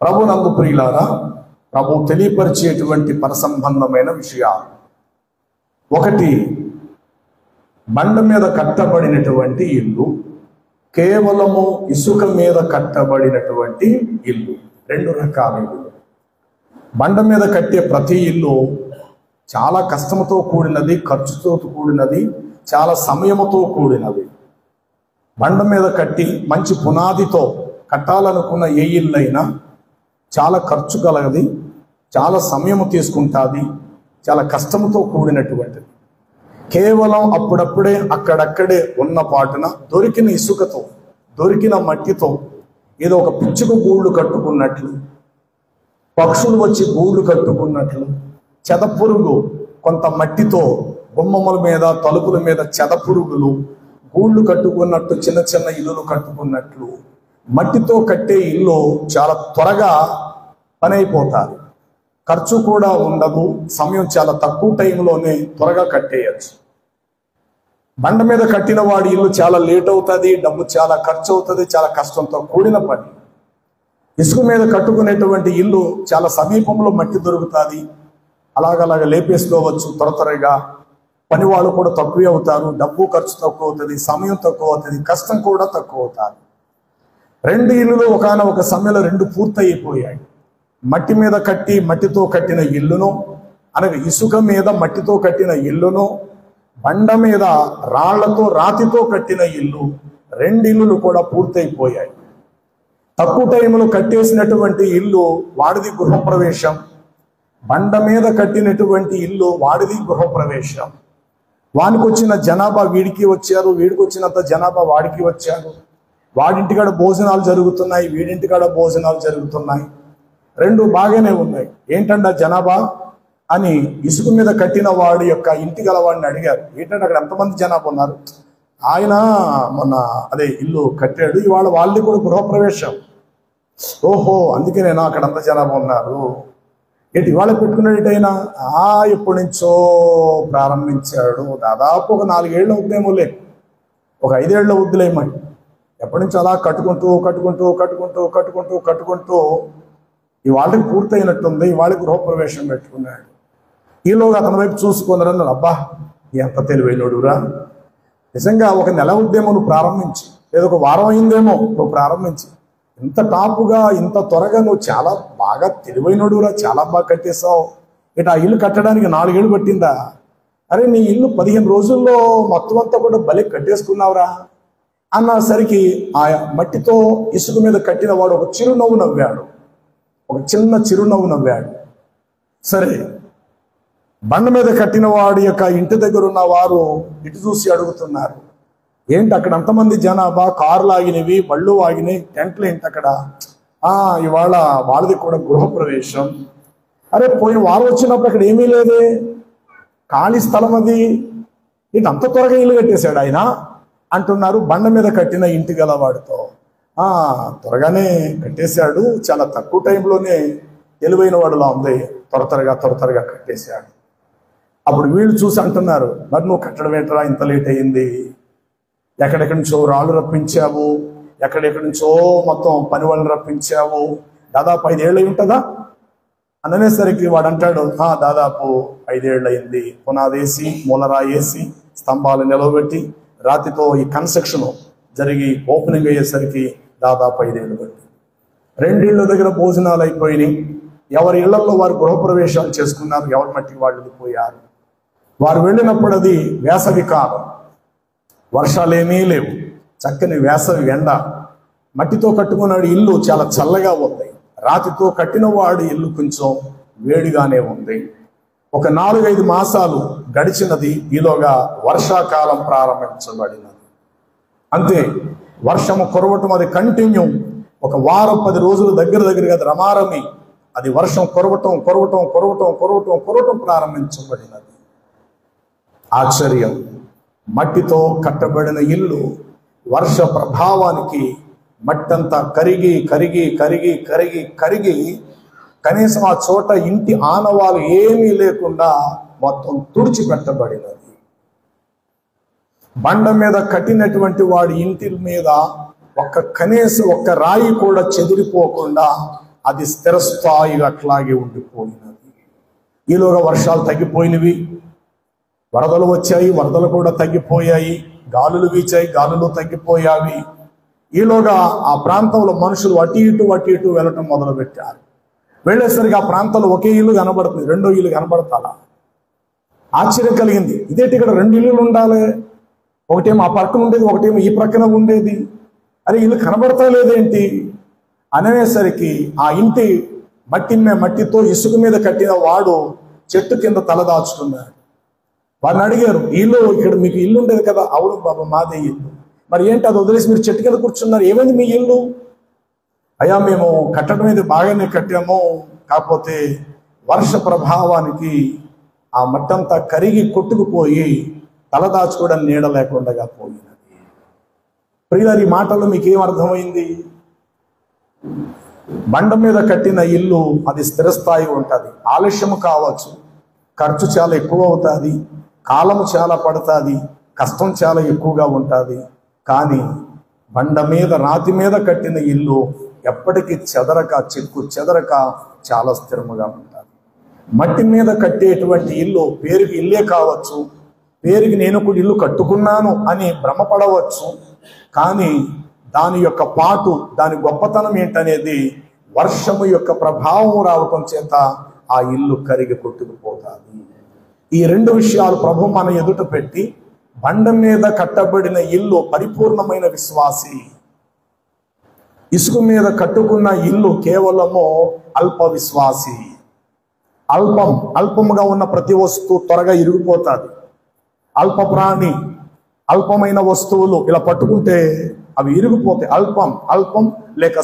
ప్రభునందు ప్రియులారా, ప్రభు తెలియపరిచేటువంటి పరసంబంధమైన విషయాలు. ఒకటి, బండ మీద కట్టబడినటువంటి ఇల్లు, కేవలము ఇసుక మీద కట్టబడినటువంటి ఇల్లు. రెండు రకాల ఇల్లు. బండ మీద కట్టే ప్రతి ఇల్లు చాలా కష్టంతో కూడినది, ఖర్చుతో కూడినది, చాలా సమయముతో కూడినది. బండ మీద కట్టి మంచి పునాదితో కట్టాలనుకున్న ఏ ఇల్లైనా చాలా ఖర్చు కలగది, చాలా సమయము తీసుకుంటుంది, చాలా కష్టంతో కూడినటువంటిది. కేవలం అప్పుడప్పుడే అక్కడక్కడే ఉన్న పాటున దొరికిన ఇసుకతో, దొరికిన మట్టితో ఏదో ఒక పిచ్చుక గూళ్ళు కట్టుకున్నట్లు, పక్షులు వచ్చి గూళ్ళు కట్టుకున్నట్లు, చెదపురుగు కొంత మట్టితో గుమ్మముల మీద, తలుపుల మీద చెదపురుగులు గూళ్ళు కట్టుకున్నట్టు, చిన్న చిన్న ఇల్లులు కట్టుకున్నట్లు మట్టితో కట్టే ఇల్లు చాలా త్వరగా పని అయిపోతుంది. ఖర్చు కూడా ఉండదు, సమయం చాలా తక్కువ టైంలోనే త్వరగా కట్టేయచ్చు. బండ మీద కట్టిన వాడి ఇల్లు చాలా లేట్ అవుతుంది, డబ్బు చాలా ఖర్చు అవుతుంది, చాలా కష్టంతో కూడిన పని. ఇసుక మీద కట్టుకునేటువంటి ఇల్లు చాలా సమీపంలో మట్టి దొరుకుతుంది, అలాగలాగా లేపేసుకోవచ్చు త్వరగా. పని వాళ్ళు కూడా తక్కువే అవుతారు, డబ్బు ఖర్చు తక్కువ అవుతుంది, సమయం తక్కువ అవుతుంది, కష్టం కూడా తక్కువ అవుతుంది. రెండు ఇల్లులు ఒకనొక సమయంలో రెండు పూర్తయిపోయాయి. మట్టి మీద కట్టి మట్టితో కట్టిన ఇల్లును, అనగా ఇసుక మీద మట్టితో కట్టిన ఇల్లును, బండ మీద రాళ్లతో రాతితో కట్టిన ఇల్లు, రెండు ఇల్లులు కూడా పూర్తయిపోయాయి. తక్కువ టైంలో కట్టేసినటువంటి ఇల్లు వాడిది గృహప్రవేశం, బండ మీద కట్టినటువంటి ఇల్లు వాడిది గృహప్రవేశం. వానికి వచ్చిన జనాభా వీడికి వచ్చారు, వీడికి వచ్చినంత జనాభా వాడికి వచ్చారు. వాడింటికాడ భోజనాలు జరుగుతున్నాయి, వీడింటికాడ భోజనాలు జరుగుతున్నాయి. రెండు బాగానే ఉన్నాయి. ఏంటంటే జనాభా అని ఇసుక మీద కట్టిన వాడి యొక్క ఇంటి గలవాడిని అడిగారు, ఏంటంటే అక్కడ ఎంతమంది జనాభా ఉన్నారు? ఆయన మొన్న అదే ఇల్లు కట్టాడు, ఇవాళ వాళ్ళది కూడా గృహప్రవేశం. ఓహో, అందుకే నేను అక్కడ అంత జనాభా ఉన్నారు. ఏంటి ఇవాళ పెట్టుకునేటైనా? ఎప్పటి నుంచో ప్రారంభించాడు, దాదాపు ఒక 4 ఏళ్ళు అవుతుందేమోలే, ఒక 5 ఏళ్ళు అవుద్దులేమని. ఎప్పటి నుంచో అలా కట్టుకుంటూ కట్టుకుంటూ కట్టుకుంటూ కట్టుకుంటూ కట్టుకుంటూ ఇవాళకి పూర్తయినట్టుంది, ఇవాళకి గృహప్రవేశం పెట్టుకున్నాడు. ఈలోగా అతని వైపు చూసుకున్నారన్నారు, అబ్బా ఎంత తెలివైనడురా, నిజంగా ఒక నెల ఉద్యమం నువ్వు ప్రారంభించి, లేదా ఒక వారం అయిందేమో నువ్వు ప్రారంభించి, ఇంత టాపుగా ఇంత త్వరగా నువ్వు చాలా బాగా తెలివైనడురా, చాలా బాగా కట్టేసావు. ఇటు ఆ ఇల్లు కట్టడానికి 4 ఏళ్ళు పట్టిందా? అరే నీ ఇల్లు 15 రోజుల్లో మొత్తం అంతా కూడా బలి కట్టేసుకున్నావురా అన్నసరికి ఆ మట్టితో ఇసుక మీద కట్టిన వాడు ఒక చిరునవ్వు నవ్వాడు, ఒక చిన్న చిరునవ్వు నవ్వాడు. సరే, బండ మీద కట్టిన వాడి యొక్క ఇంటి దగ్గర ఉన్న వారు ఇటు చూసి అడుగుతున్నారు, ఏంటి అక్కడ అంతమంది జనాభా, కార్లు ఆగినవి, బళ్ళు ఆగినాయి, టెంట్లు ఏంటి అక్కడ? ఇవాళ వాళ్ళది కూడా గృహప్రవేశం. అరే పోయిన వారం వచ్చినప్పుడు అక్కడ ఏమీ లేదే, ఖాళీ స్థలం అది, ఇటు అంత త్వరగా ఇల్లు కట్టేశాడు ఆయన అంటున్నారు బండ మీద కట్టిన ఇంటి గలవాడితో. త్వరగానే కట్టేశాడు, చాలా తక్కువ టైంలోనే, తెలివైన వాడులా ఉంది, త్వరగా కట్టేశాడు. అప్పుడు వీళ్ళు చూసి అంటున్నారు, మరి నువ్వు కట్టడం ఏంటరా ఇంత లేట్ అయ్యింది? ఎక్కడెక్కడి నుంచో రాళ్ళు రప్పించావు, ఎక్కడెక్కడి నుంచో మొత్తం పని వాళ్ళని రప్పించావు, దాదాపు 5 ఏళ్ళు అయి ఉంటుందా అనేసరికి వాడు అంటాడు, దాదాపు 5 ఏళ్ళు అయింది. పునాదేసి, మూలరాయేసి, స్తంభాలు నిలవబెట్టి, రాతితో ఈ కన్స్ట్రక్షన్ జరిగి ఓపెనింగ్ అయ్యేసరికి దాదాపు 5 ఏళ్ళు పట్టి. 2 ఇళ్ళ దగ్గర భోజనాలు అయిపోయినాయి, ఎవరి ఇళ్లలో వారు గృహప్రవేశాలు చేసుకున్నారు, ఎవరి మట్టికి వాళ్ళు వెళ్ళిపోయారు. వారు వెళ్ళినప్పుడు అది వేసవి కాలం, వర్షాలేమీ లేవు, చక్కని వేసవి ఎండ. మట్టితో కట్టుకున్నాడు ఇల్లు చాలా చల్లగా ఉంది, రాతితో కట్టిన వాడి ఇల్లు కొంచెం వేడిగానే ఉంది. ఒక 4-5 మాసాలు గడిచినది, ఈలోగా వర్షాకాలం ప్రారంభించబడినది. అంతే, వర్షము కురవటం అది కంటిన్యూ, ఒక వారం 10 రోజులు దగ్గరగా రమారమి అది వర్షం కురవటం ప్రారంభించబడినది. ఆశ్చర్యం, మట్టితో కట్టబడిన ఇల్లు వర్ష ప్రభావానికి మట్టంతా కరిగి కనీసం ఆ చోట ఇంటి ఆనవాలు ఏమీ లేకుండా మొత్తం తుడిచిపెట్టబడినది. బండ మీద కట్టినటువంటి వాడి ఇంటి మీద కనీసం ఒక్క రాయి కూడా చెదిరిపోకుండా అది స్థిరస్థాయిగా అట్లాగే ఉండిపోయినది. ఈలోగా వర్షాలు తగ్గిపోయినవి, వరదలు వచ్చాయి, వరదలు కూడా తగ్గిపోయాయి, గాలులు వీచాయి, గాలులు తగ్గిపోయావి. ఈలోగా ఆ ప్రాంతంలో మనుషులు అటు ఇటు వెళ్ళటం మొదలు పెట్టారు. వెళ్ళేసరికి ఆ ప్రాంతంలో ఒకే ఇల్లు కనబడుతుంది, రెండో ఇల్లు కనబడతాలా? ఆశ్చర్యం కలిగింది. ఇదేంటి ఇక్కడ రెండు ఇల్లులు ఉండాలి, ఒకటేమో ఆ పక్కన ఉండేది, ఒకటేమో ఈ ప్రక్కన ఉండేది, అరే ఇల్లు కనబడతా లేదేంటి అనేసరికి ఆ ఇంటి మట్టితో ఇసుక మీద కట్టిన వాడు చెట్టు కింద తలదాచుకున్నాడు. వాడిని అడిగారు, ఇల్లు ఇక్కడ మీకు ఇల్లు ఉండేది కదా? అవును బాబా మాదే ఇల్లు. మరి ఏంటి అది వదిలేసి మీరు చెట్టు కింద కూర్చున్నారు, ఏమైంది మీ ఇల్లు? అయ్యా మేము కట్టడం మీద బాగానే కట్టాము, కాకపోతే వర్ష ప్రభావానికి ఆ మట్టంతా కరిగి కొట్టుకుపోయి తలదాచుకోవడానికి నీడ లేకుండా పోయినది. ప్రియులారా, ఈ మాటల్లో మీకు ఏం అర్థమైంది? బండ మీద కట్టిన ఇల్లు అది స్థిరస్థాయి ఉంటుంది. ఆలస్యము కావచ్చు, ఖర్చు చాలా ఎక్కువ అవుతుంది, కాలము చాలా పడుతుంది, కష్టం చాలా ఎక్కువగా ఉంటుంది. కానీ బండ మీద రాతి మీద కట్టిన ఇల్లు ఎప్పటికీ చెక్కు చెదరక చాలా స్థిరముగా ఉంటుంది. మట్టి మీద కట్టేటువంటి ఇల్లు పేరుకి ఇల్లే కావచ్చు, పేరుకి నేను కూడా ఇల్లు కట్టుకున్నాను అని భ్రమపడవచ్చు, కానీ దాని యొక్క పాటు, దాని గొప్పతనం ఏంటనేది వర్షము యొక్క ప్రభావం రావటం చేత ఆ ఇల్లు కరిగి కొట్టుకుపోతుంది. ఈ రెండు విషయాలు ప్రభు మన ఎదుట పెట్టి, బండ మీద కట్టబడిన ఇల్లు పరిపూర్ణమైన విశ్వాసి, ఇసుక మీద కట్టుకున్న ఇల్లు కేవలము అల్ప విశ్వాసి. అల్పముగా ఉన్న ప్రతి వస్తువు త్వరగా ఇరిగిపోతుంది. అల్ప ప్రాణి, అల్పమైన వస్తువులు ఇలా పట్టుకుంటే అవి ఇరిగిపోతాయి. అల్పం లేక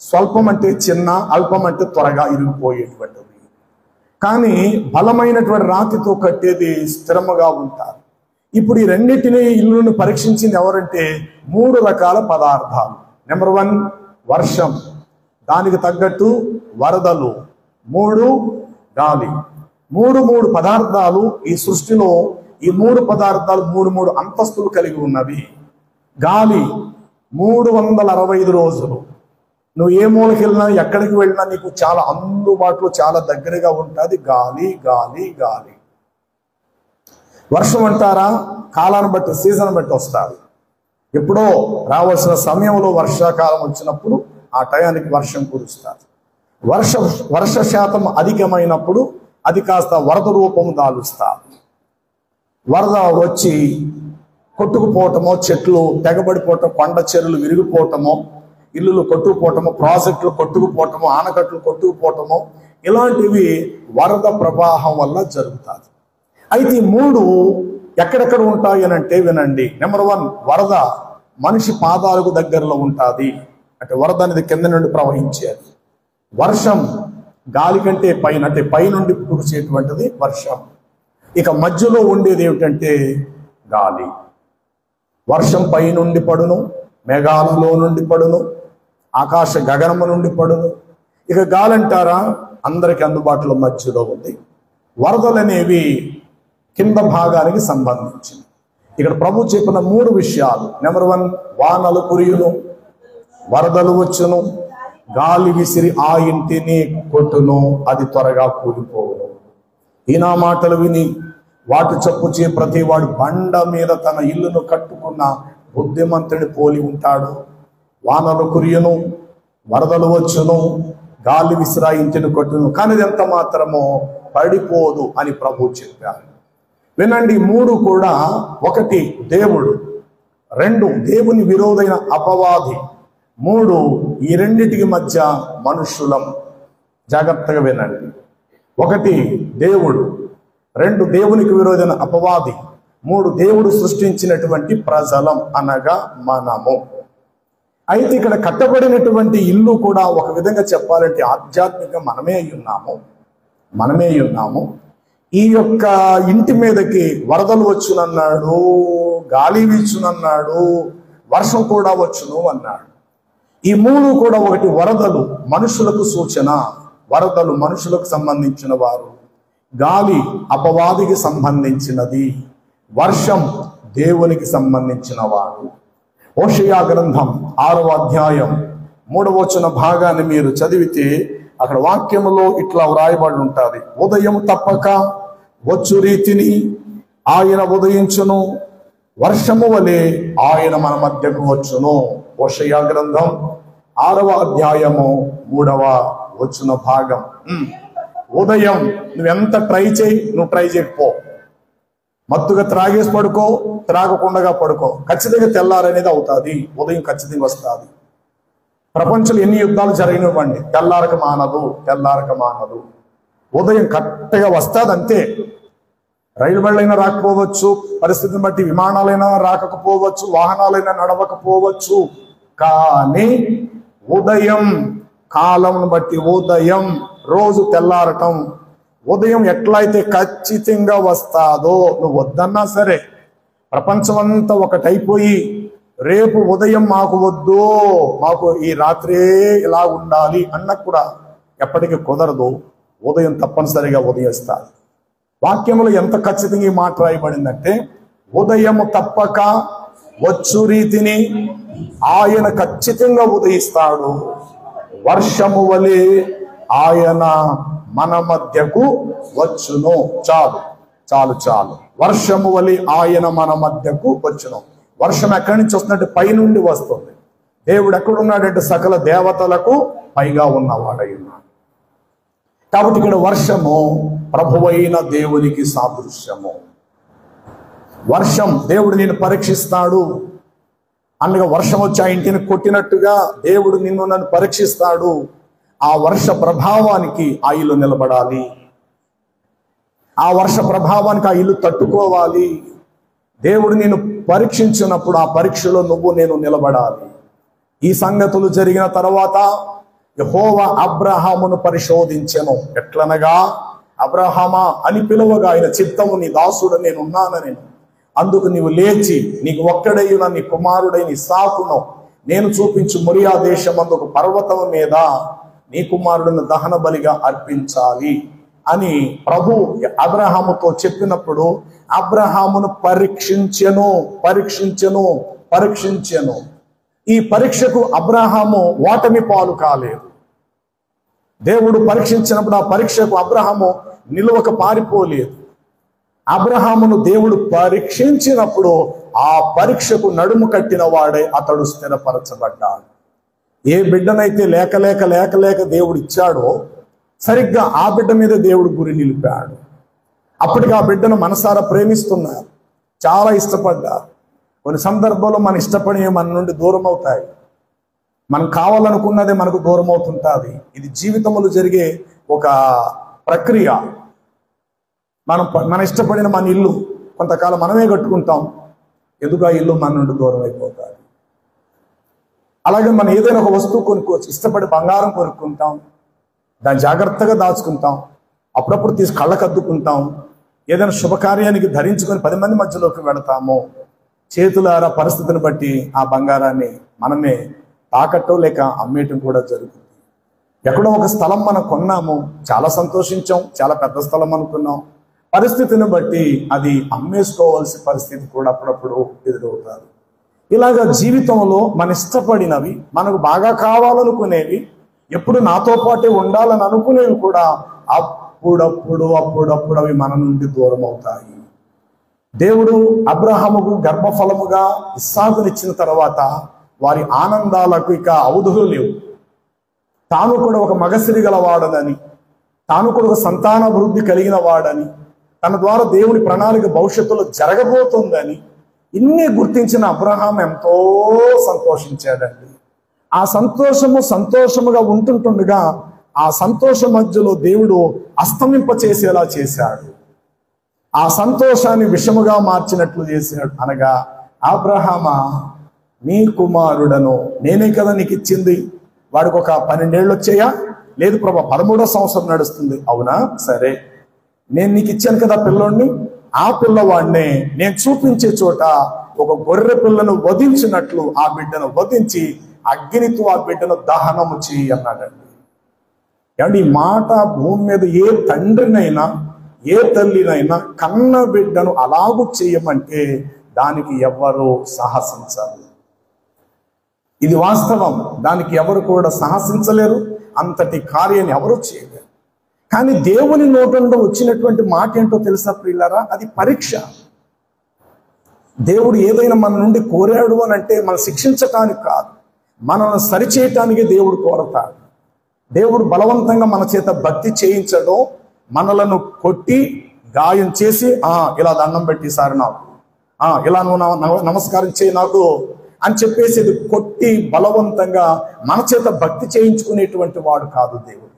స్వల్పం అంటే చిన్న, అల్పం అంటే త్వరగా ఇరిగిపోయేటువంటిది. కానీ బలమైనటువంటి రాతితో కట్టేది స్థిరముగా ఉంటారు. ఇప్పుడు ఈ రెండింటినీ ఇల్లును పరీక్షించింది ఎవరంటే 3 రకాల పదార్థాలు. నెంబర్ 1 వర్షం, దానికి తగ్గట్టు వరదలు, 3 గాలి. 3 పదార్థాలు ఈ సృష్టిలో. ఈ 3 పదార్థాలు 3 అంతస్తులు కలిగి ఉన్నవి. గాలి 365 రోజులు నువ్వు ఏ మూలకి వెళ్ళినా, ఎక్కడికి వెళ్ళినా నీకు చాలా అందుబాటులో, చాలా దగ్గరగా ఉంటుంది గాలి. వర్షం అంటారా, కాలాన్ని బట్టి, సీజన్ బట్టి వస్తారు. ఎప్పుడో రావాల్సిన సమయంలో వర్షాకాలం వచ్చినప్పుడు ఆ టయానికి వర్షం కురుస్తారు. వర్ష శాతం అధికమైనప్పుడు అది కాస్త వరద రూపము దాలుస్తారు. వరద వచ్చి కొట్టుకుపోవటమో, చెట్లు తెగబడిపోవటం, కొండ చెరువులు విరిగిపోవటమో, ఇల్లులు కొట్టుకుపోవటము, ప్రాజెక్టులు కొట్టుకుపోవటము, ఆనకట్లు కొట్టుకుపోవటము, ఇలాంటివి వరద ప్రవాహం వల్ల జరుగుతుంది. అయితే ఈ 3 ఎక్కడెక్కడ ఉంటాయి అని అంటే వినండి. నెంబర్ 1 వరద మనిషి పాదాలకు దగ్గరలో ఉంటుంది, అంటే వరద అనేది కింద నుండి ప్రవహించేది. వర్షం గాలి కంటే పైన, అంటే పైనుండి కురిసేటువంటిది వర్షం. ఇక మధ్యలో ఉండేది ఏమిటంటే గాలి. వర్షం పైనుండి పడును, మేఘాలలో నుండి పడును, ఆకాశ గగనము నుండి పడును. ఇక గాలి అంటారా, అందరికి అందుబాటులో మధ్యలో ఉంది. వరదలు అనేవి కింద భాగానికి సంబంధించింది. ఇక్కడ ప్రభు చెప్పిన 3 విషయాలు. నెంబర్ 1 వానలు కురియును, వరదలు వచ్చును, గాలి విసిరి ఆ ఇంటిని కొట్టును, అది త్వరగా కూలిపోవును. ఈ నా మాటలు విని వాటి చప్పుచే ప్రతి వాడు బండ మీద తన ఇల్లును కట్టుకున్న బుద్ధిమంతుడి పోలి ఉంటాడు. వానలు కురియును, వరదలు వచ్చును, గాలి విసిరా ఇంటిని కొట్టును, కానీ ఇది ఎంత మాత్రమో పడిపోదు అని ప్రభు చెప్పారు. వినండి, 3 కూడా. 1 దేవుడు, 2 దేవుని విరోధైన అపవాది, 3 ఈ రెండిటికి మధ్య మనుషులం. జాగ్రత్తగా వినండి. 1 దేవుడు, 2 దేవునికి విరోధైన అపవాది, 3 దేవుడు సృష్టించినటువంటి ప్రజలం అనగా మనము. అయితే ఇక్కడ కట్టబడినటువంటి ఇల్లు కూడా ఒక విధంగా చెప్పాలంటే ఆధ్యాత్మికంగా మనమే ఉన్నాము. ఈ యొక్క ఇంటి మీదకి వరదలు వచ్చునన్నాడు, గాలి వీచునన్నాడు, వర్షం కూడా వచ్చును అన్నాడు. ఈ 3 కూడా, 1 వరదలు మనుషులకు సూచన, వరదలు మనుషులకు సంబంధించిన వారు, గాలి అపవాదికి సంబంధించినది, వర్షం దేవునికి సంబంధించిన వాడు. హోషేయ గ్రంథం 6వ అధ్యాయం 3వ వచన భాగాన్ని మీరు చదివితే అక్కడ వాక్యములో ఇట్లా వ్రాయబడి ఉంటుంది. ఉదయం తప్పక వచ్చు రీతిని ఆయన ఉదయించును, వర్షము వలె ఆయన మన మధ్యకు వచ్చును. హోషేయ గ్రంథం 6వ అధ్యాయము 3వ వచన భాగం. ఉదయం నువ్వెంత ట్రై చేయి, నువ్వు ట్రై చేయకపో, మత్తుగా త్రాగేసి పడుకో, త్రాగకుండా పడుకో, ఖచ్చితంగా తెల్లారనేది అవుతుంది. ఉదయం ఖచ్చితంగా వస్తుంది. ప్రపంచంలో ఎన్ని యుద్ధాలు జరిగినవ్వండి, తెల్లారక మానదు. ఉదయం కరెక్ట్గా వస్తుంది అంతే. రైలు బళ్ళైనా రాకపోవచ్చు, పరిస్థితిని బట్టి విమానాలైనా రాకపోవచ్చు, వాహనాలైనా నడవకపోవచ్చు. కానీ ఉదయం, కాలంను బట్టి ఉదయం, రోజు తెల్లారటం, ఉదయం ఎట్లయితే ఖచ్చితంగా వస్తాదో, నువ్వు వద్దన్నా సరే ప్రపంచం అంతా ఒకటైపోయి రేపు ఉదయం మాకు వద్దు, మాకు ఈ రాత్రే ఇలా ఉండాలి అన్న కూడా ఎప్పటికీ కుదరదు. ఉదయం తప్పనిసరిగా ఉదయిస్తారు. వాక్యములు ఎంత ఖచ్చితంగా ఈ మాట రాయబడిందంటే, ఉదయం తప్పక వచ్చు రీతిని ఆయన ఖచ్చితంగా ఉదయిస్తాడు, వర్షము వలె ఆయన మన మధ్యకు వచ్చును. చాలు. వర్షము వలె ఆయన మన మధ్యకు వచ్చును. వర్షం ఎక్కడి నుంచి వస్తుందంటే పైనుండి వస్తుంది. దేవుడు ఎక్కడున్నాడంటే సకల దేవతలకు పైగా ఉన్నవాడై ఉన్నాడు. కాబట్టి ఇక్కడ వర్షము ప్రభువైన దేవునికి సాదృశ్యము. వర్షం దేవుడు నిన్ను పరీక్షిస్తాడు అనగా వర్షం వచ్చి ఆ ఇంటిని కొట్టినట్టుగా దేవుడు నన్ను పరీక్షిస్తాడు. ఆ వర్ష ప్రభావానికి ఆ ఇల్లు నిలబడాలి, ఆ వర్ష ప్రభావానికి ఆ ఇల్లు తట్టుకోవాలి. దేవుడు నిన్ను పరీక్షించినప్పుడు ఆ పరీక్షలో నేను నిలబడాలి. ఈ సంగతులు జరిగిన తర్వాత యెహోవా అబ్రహామును పరిశోధించెను. ఎట్లనగా, అబ్రహామా అని పిలువగా ఆయన చిత్తము నీ దాసుడు నేనున్నానని, అందుకు నీవు లేచి నీకు ఒక్కడైన నీ కుమారుడైన ఇస్సాకును నేను చూపించు మొరియా దేశమందు ఒక పర్వతం మీద నీ కుమారుడిని దహన బలిగా అర్పించాలి అని ప్రభు అబ్రహాముతో చెప్పినప్పుడు అబ్రహామును పరీక్షించెను. ఈ పరీక్షకు అబ్రహాము ఓటమి పాలు కాలేదు. దేవుడు పరీక్షించినప్పుడు ఆ పరీక్షకు అబ్రహాము నిలువక పారిపోలేదు. అబ్రహామును దేవుడు పరీక్షించినప్పుడు ఆ పరీక్షకు నడుము కట్టిన వాడే అతడు స్థిరపరచబడ్డాడు. ఏ బిడ్డనైతే లేక దేవుడు ఇచ్చాడో సరిగ్గా ఆ బిడ్డ మీద దేవుడు గురి నిలిపాడు. అప్పటికి ఆ బిడ్డను మనసారా ప్రేమిస్తున్నారు, చాలా ఇష్టపడ్డారు. కొన్ని సందర్భాల్లో మన ఇష్టపడి మన నుండి దూరం అవుతాయి, మనం కావాలనుకున్నదే మనకు దూరం అవుతుంటుంది. ఇది జీవితంలో జరిగే ఒక ప్రక్రియ. మన ఇష్టపడిన మన ఇల్లు కొంతకాలం మనమే కట్టుకుంటాం, ఎందుకు ఆ ఇల్లు మన నుండి దూరం అయిపోతుంది. అలాగే మనం ఏదైనా ఒక వస్తువు కొనుక్కోవచ్చు, ఇష్టపడి బంగారం కొనుక్కుంటాం, దాన్ని జాగ్రత్తగా దాచుకుంటాం, అప్పుడప్పుడు తీసి కళ్ళకద్దుకుంటాం, ఏదైనా శుభకార్యానికి ధరించుకొని 10 మంది మధ్యలోకి వెళతాము. చేతులారా పరిస్థితిని బట్టి ఆ బంగారాన్ని మనమే తాకట్టో లేక అమ్మేయటం కూడా జరుగుతుంది. ఎక్కడో ఒక స్థలం మనం కొన్నాము, చాలా సంతోషించాం, చాలా పెద్ద స్థలం అనుకున్నాం, పరిస్థితిని బట్టి అది అమ్మేసుకోవాల్సిన పరిస్థితి కూడా అప్పుడప్పుడు ఎదురవుతారు. ఇలాగా జీవితంలో మన ఇష్టపడినవి, మనకు బాగా కావాలనుకునేవి, ఎప్పుడు నాతో పాటే ఉండాలని అనుకునేవి కూడా అప్పుడప్పుడు అవి మన నుండి దూరం అవుతాయి. దేవుడు అబ్రహాముకు గర్భఫలముగా ఇస్సాకునిచ్చిన తర్వాత వారి ఆనందాలకు ఇక అవధులు లేవు. తాను కూడా ఒక మగసిరి గలవాడనని, తాను కూడా ఒక సంతానాభివృద్ధి కలిగిన వాడని, తన ద్వారా దేవుని ప్రణాళిక భవిష్యత్తులో జరగబోతుందని ఇన్ని గుర్తించిన అబ్రహాం ఎంతో సంతోషించాడండి. ఆ సంతోషముగా ఉంటుండగా ఆ సంతోషం మధ్యలో దేవుడు అస్తమింపచేసేలా చేశాడు. ఆ సంతోషాన్ని విషముగా మార్చినట్లు చేశాడు. అనగా, అబ్రహామా, నీ కుమారుడను నేనే కదా నీకు ఇచ్చింది, వాడికి ఒక 12 ఏళ్ళు వచ్చాయా? లేదు ప్రభా, 13వ సంవత్సరం నడుస్తుంది. అవునా, సరే, నేను నీకు ఇచ్చాను కదా పిల్లోడిని, ఆ పిల్లవాడినే నేను చూపించే చోట ఒక గొర్రె పిల్లను వధించినట్లు ఆ బిడ్డను వధించి అగ్నితో ఆ బిడ్డను దహనము చేయి అన్నాడండి. ఏమంటే ఈ మాట భూమి మీద ఏ తండ్రినైనా ఏ తల్లినైనా కన్న బిడ్డను అలాగూ చేయమంటే దానికి ఎవ్వరూ సాహసించాలి. ఇది వాస్తవం. దానికి ఎవరు కూడా సాహసించలేరు, అంతటి కార్యాన్ని ఎవరు చేయలేరు. కానీ దేవుని నోటంలో వచ్చినటువంటి మాట ఏంటో తెలుసా ప్రియులారా? అది పరీక్ష. దేవుడు ఏదైనా మన నుండి కోరాడు అని అంటే మనం శిక్షించటానికి కాదు, మనల్ని సరిచేయటానికి దేవుడు కోరతాడు. దేవుడు బలవంతంగా మన చేత భక్తి చేయించడం, మనలను కొట్టి గాయం చేసి ఇలా దండం పెట్టి సార్ నాకు, ఇలా నువ్వు నమస్కారం చేయి నాకు అని చెప్పేసి ఇది కొట్టి బలవంతంగా మన చేత భక్తి చేయించుకునేటువంటి వాడు కాదు దేవుడు.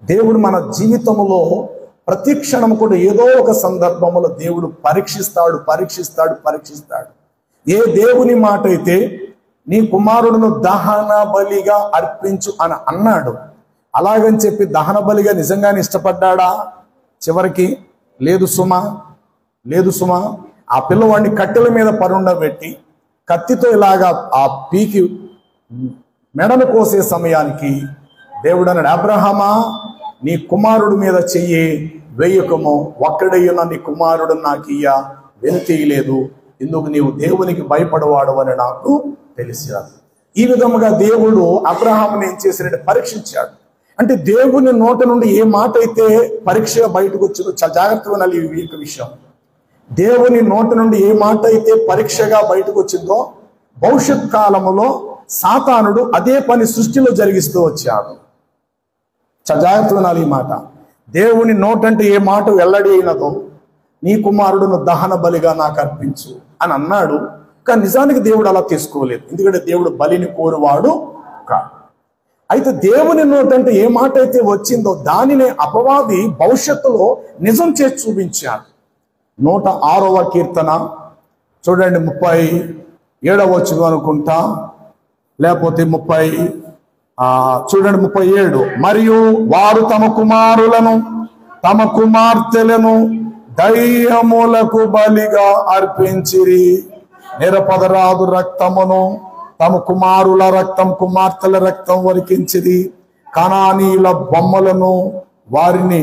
దేవుడు మన జీవితంలో ప్రతి క్షణం కూడా ఏదో ఒక సందర్భంలో దేవుడు పరీక్షిస్తాడు. ఏ దేవుని మాట అయితే నీ కుమారుడును దహన బలిగా అర్పించు అని అన్నాడు, అలాగని చెప్పి దహన బలిగా నిజంగానే ఇష్టపడ్డాడా? చివరికి లేదు సుమా. ఆ పిల్లవాడిని కట్టెల మీద పరుండబెట్టి కత్తితో ఇలాగా ఆ పీకి మెడను కోసే సమయానికి దేవుడు అన్నాడు, అబ్రహామా నీ కుమారుడి మీద చెయ్యి వేయకము, ఒక్కడయ్యున్న నీ కుమారుడు నాకు ఇయ్య వెనుతీయలేదు, ఇందుకు నీవు దేవునికి భయపడవాడు అని నాకు తెలిసిరాదు. ఈ విధముగా దేవుడు అబ్రహాముని ఏం చేసినట్టు పరీక్షించాడు. అంటే దేవుని నోట నుండి ఏ మాట అయితే పరీక్షగా బయటకు వచ్చిందో, చాలా జాగ్రత్తగా ఉండాలి ఈ విషయం. దేవుని నోట నుండి ఏ మాట అయితే పరీక్షగా బయటకు వచ్చిందో, భవిష్యత్ కాలములో సాతానుడు అదే పని సృష్టిలో జరిగిస్తూ వచ్చాడు. చాలా జాగ్రత్తగా ఉండాలి ఈ మాట. దేవుని నోటంటే ఏ మాట వెల్లడి అయినదో, నీ కుమారుడును దహన బలిగా నాకు అర్పించు అని అన్నాడు. కానీ నిజానికి దేవుడు అలా తీసుకోలేదు, ఎందుకంటే దేవుడు బలిని కోరువాడు కాదు. అయితే దేవుని నోటంటే ఏ మాట అయితే వచ్చిందో దానినే అపవాది భవిష్యత్తులో నిజం చేసి చూపించాడు. 106వ కీర్తన చూడండి, 37వ వచనం అనుకుంటా, లేకపోతే 37. మరియు వారు తమ కుమారులను తమ కుమార్తెలను దయ్యములకు బలిగా అర్పించిరి, నిరపదరాదు రక్తమును తమ కుమారుల రక్తం కుమార్తెల రక్తం వరికించిరి, కనానీయుల బొమ్మలను వారిని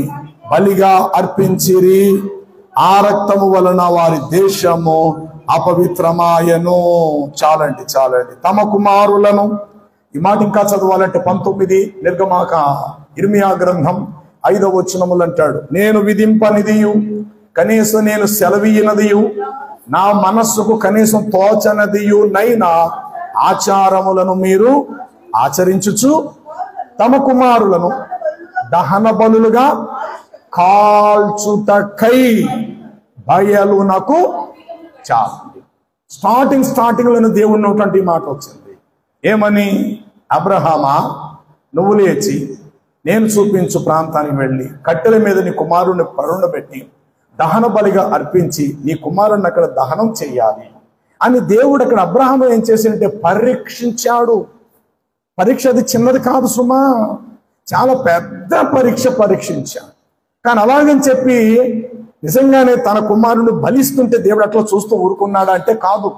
బలిగా అర్పించిరి, ఆ రక్తము వలన వారి దేశము అపవిత్రమాయను. చాలండి. తమ కుమారులను, ఈ మాట ఇంకా చదవాలంటే 19 నిర్గమాక ఇర్మియా గ్రంథం 5వ వచనములు అంటాడు, నేను విధింపనిదియు కనీసం నేను సెలవీయనదియు నా మనస్సుకు కనీసం తోచనదియు నైనా ఆచారములను మీరు ఆచరించుచు తమ కుమారులను దహన బలులుగా కాల్చుటకై బయలునకు చాలండి. స్టార్టింగ్ లోనే దేవుని ఉన్నటువంటి మాట వచ్చింది. ఏమని? అబ్రహామా నువ్వు లేచి నేను చూపించు ప్రాంతానికి వెళ్ళి కట్టెల మీద నీ కుమారుడిని పరుండబెట్టి దహన బలిగా అర్పించి నీ కుమారుడిని అక్కడ దహనం చెయ్యాలి అని దేవుడు అక్కడ అబ్రహాము ఏం చేసిందంటే పరీక్షించాడు. పరీక్ష అది చిన్నది కాదు సుమా, చాలా పెద్ద పరీక్షించాడు. కానీ అలాగని చెప్పి నిజంగానే తన కుమారుని బలిస్తుంటే దేవుడు అట్లా చూస్తూ ఊరుకున్నాడా అంటే కాదు.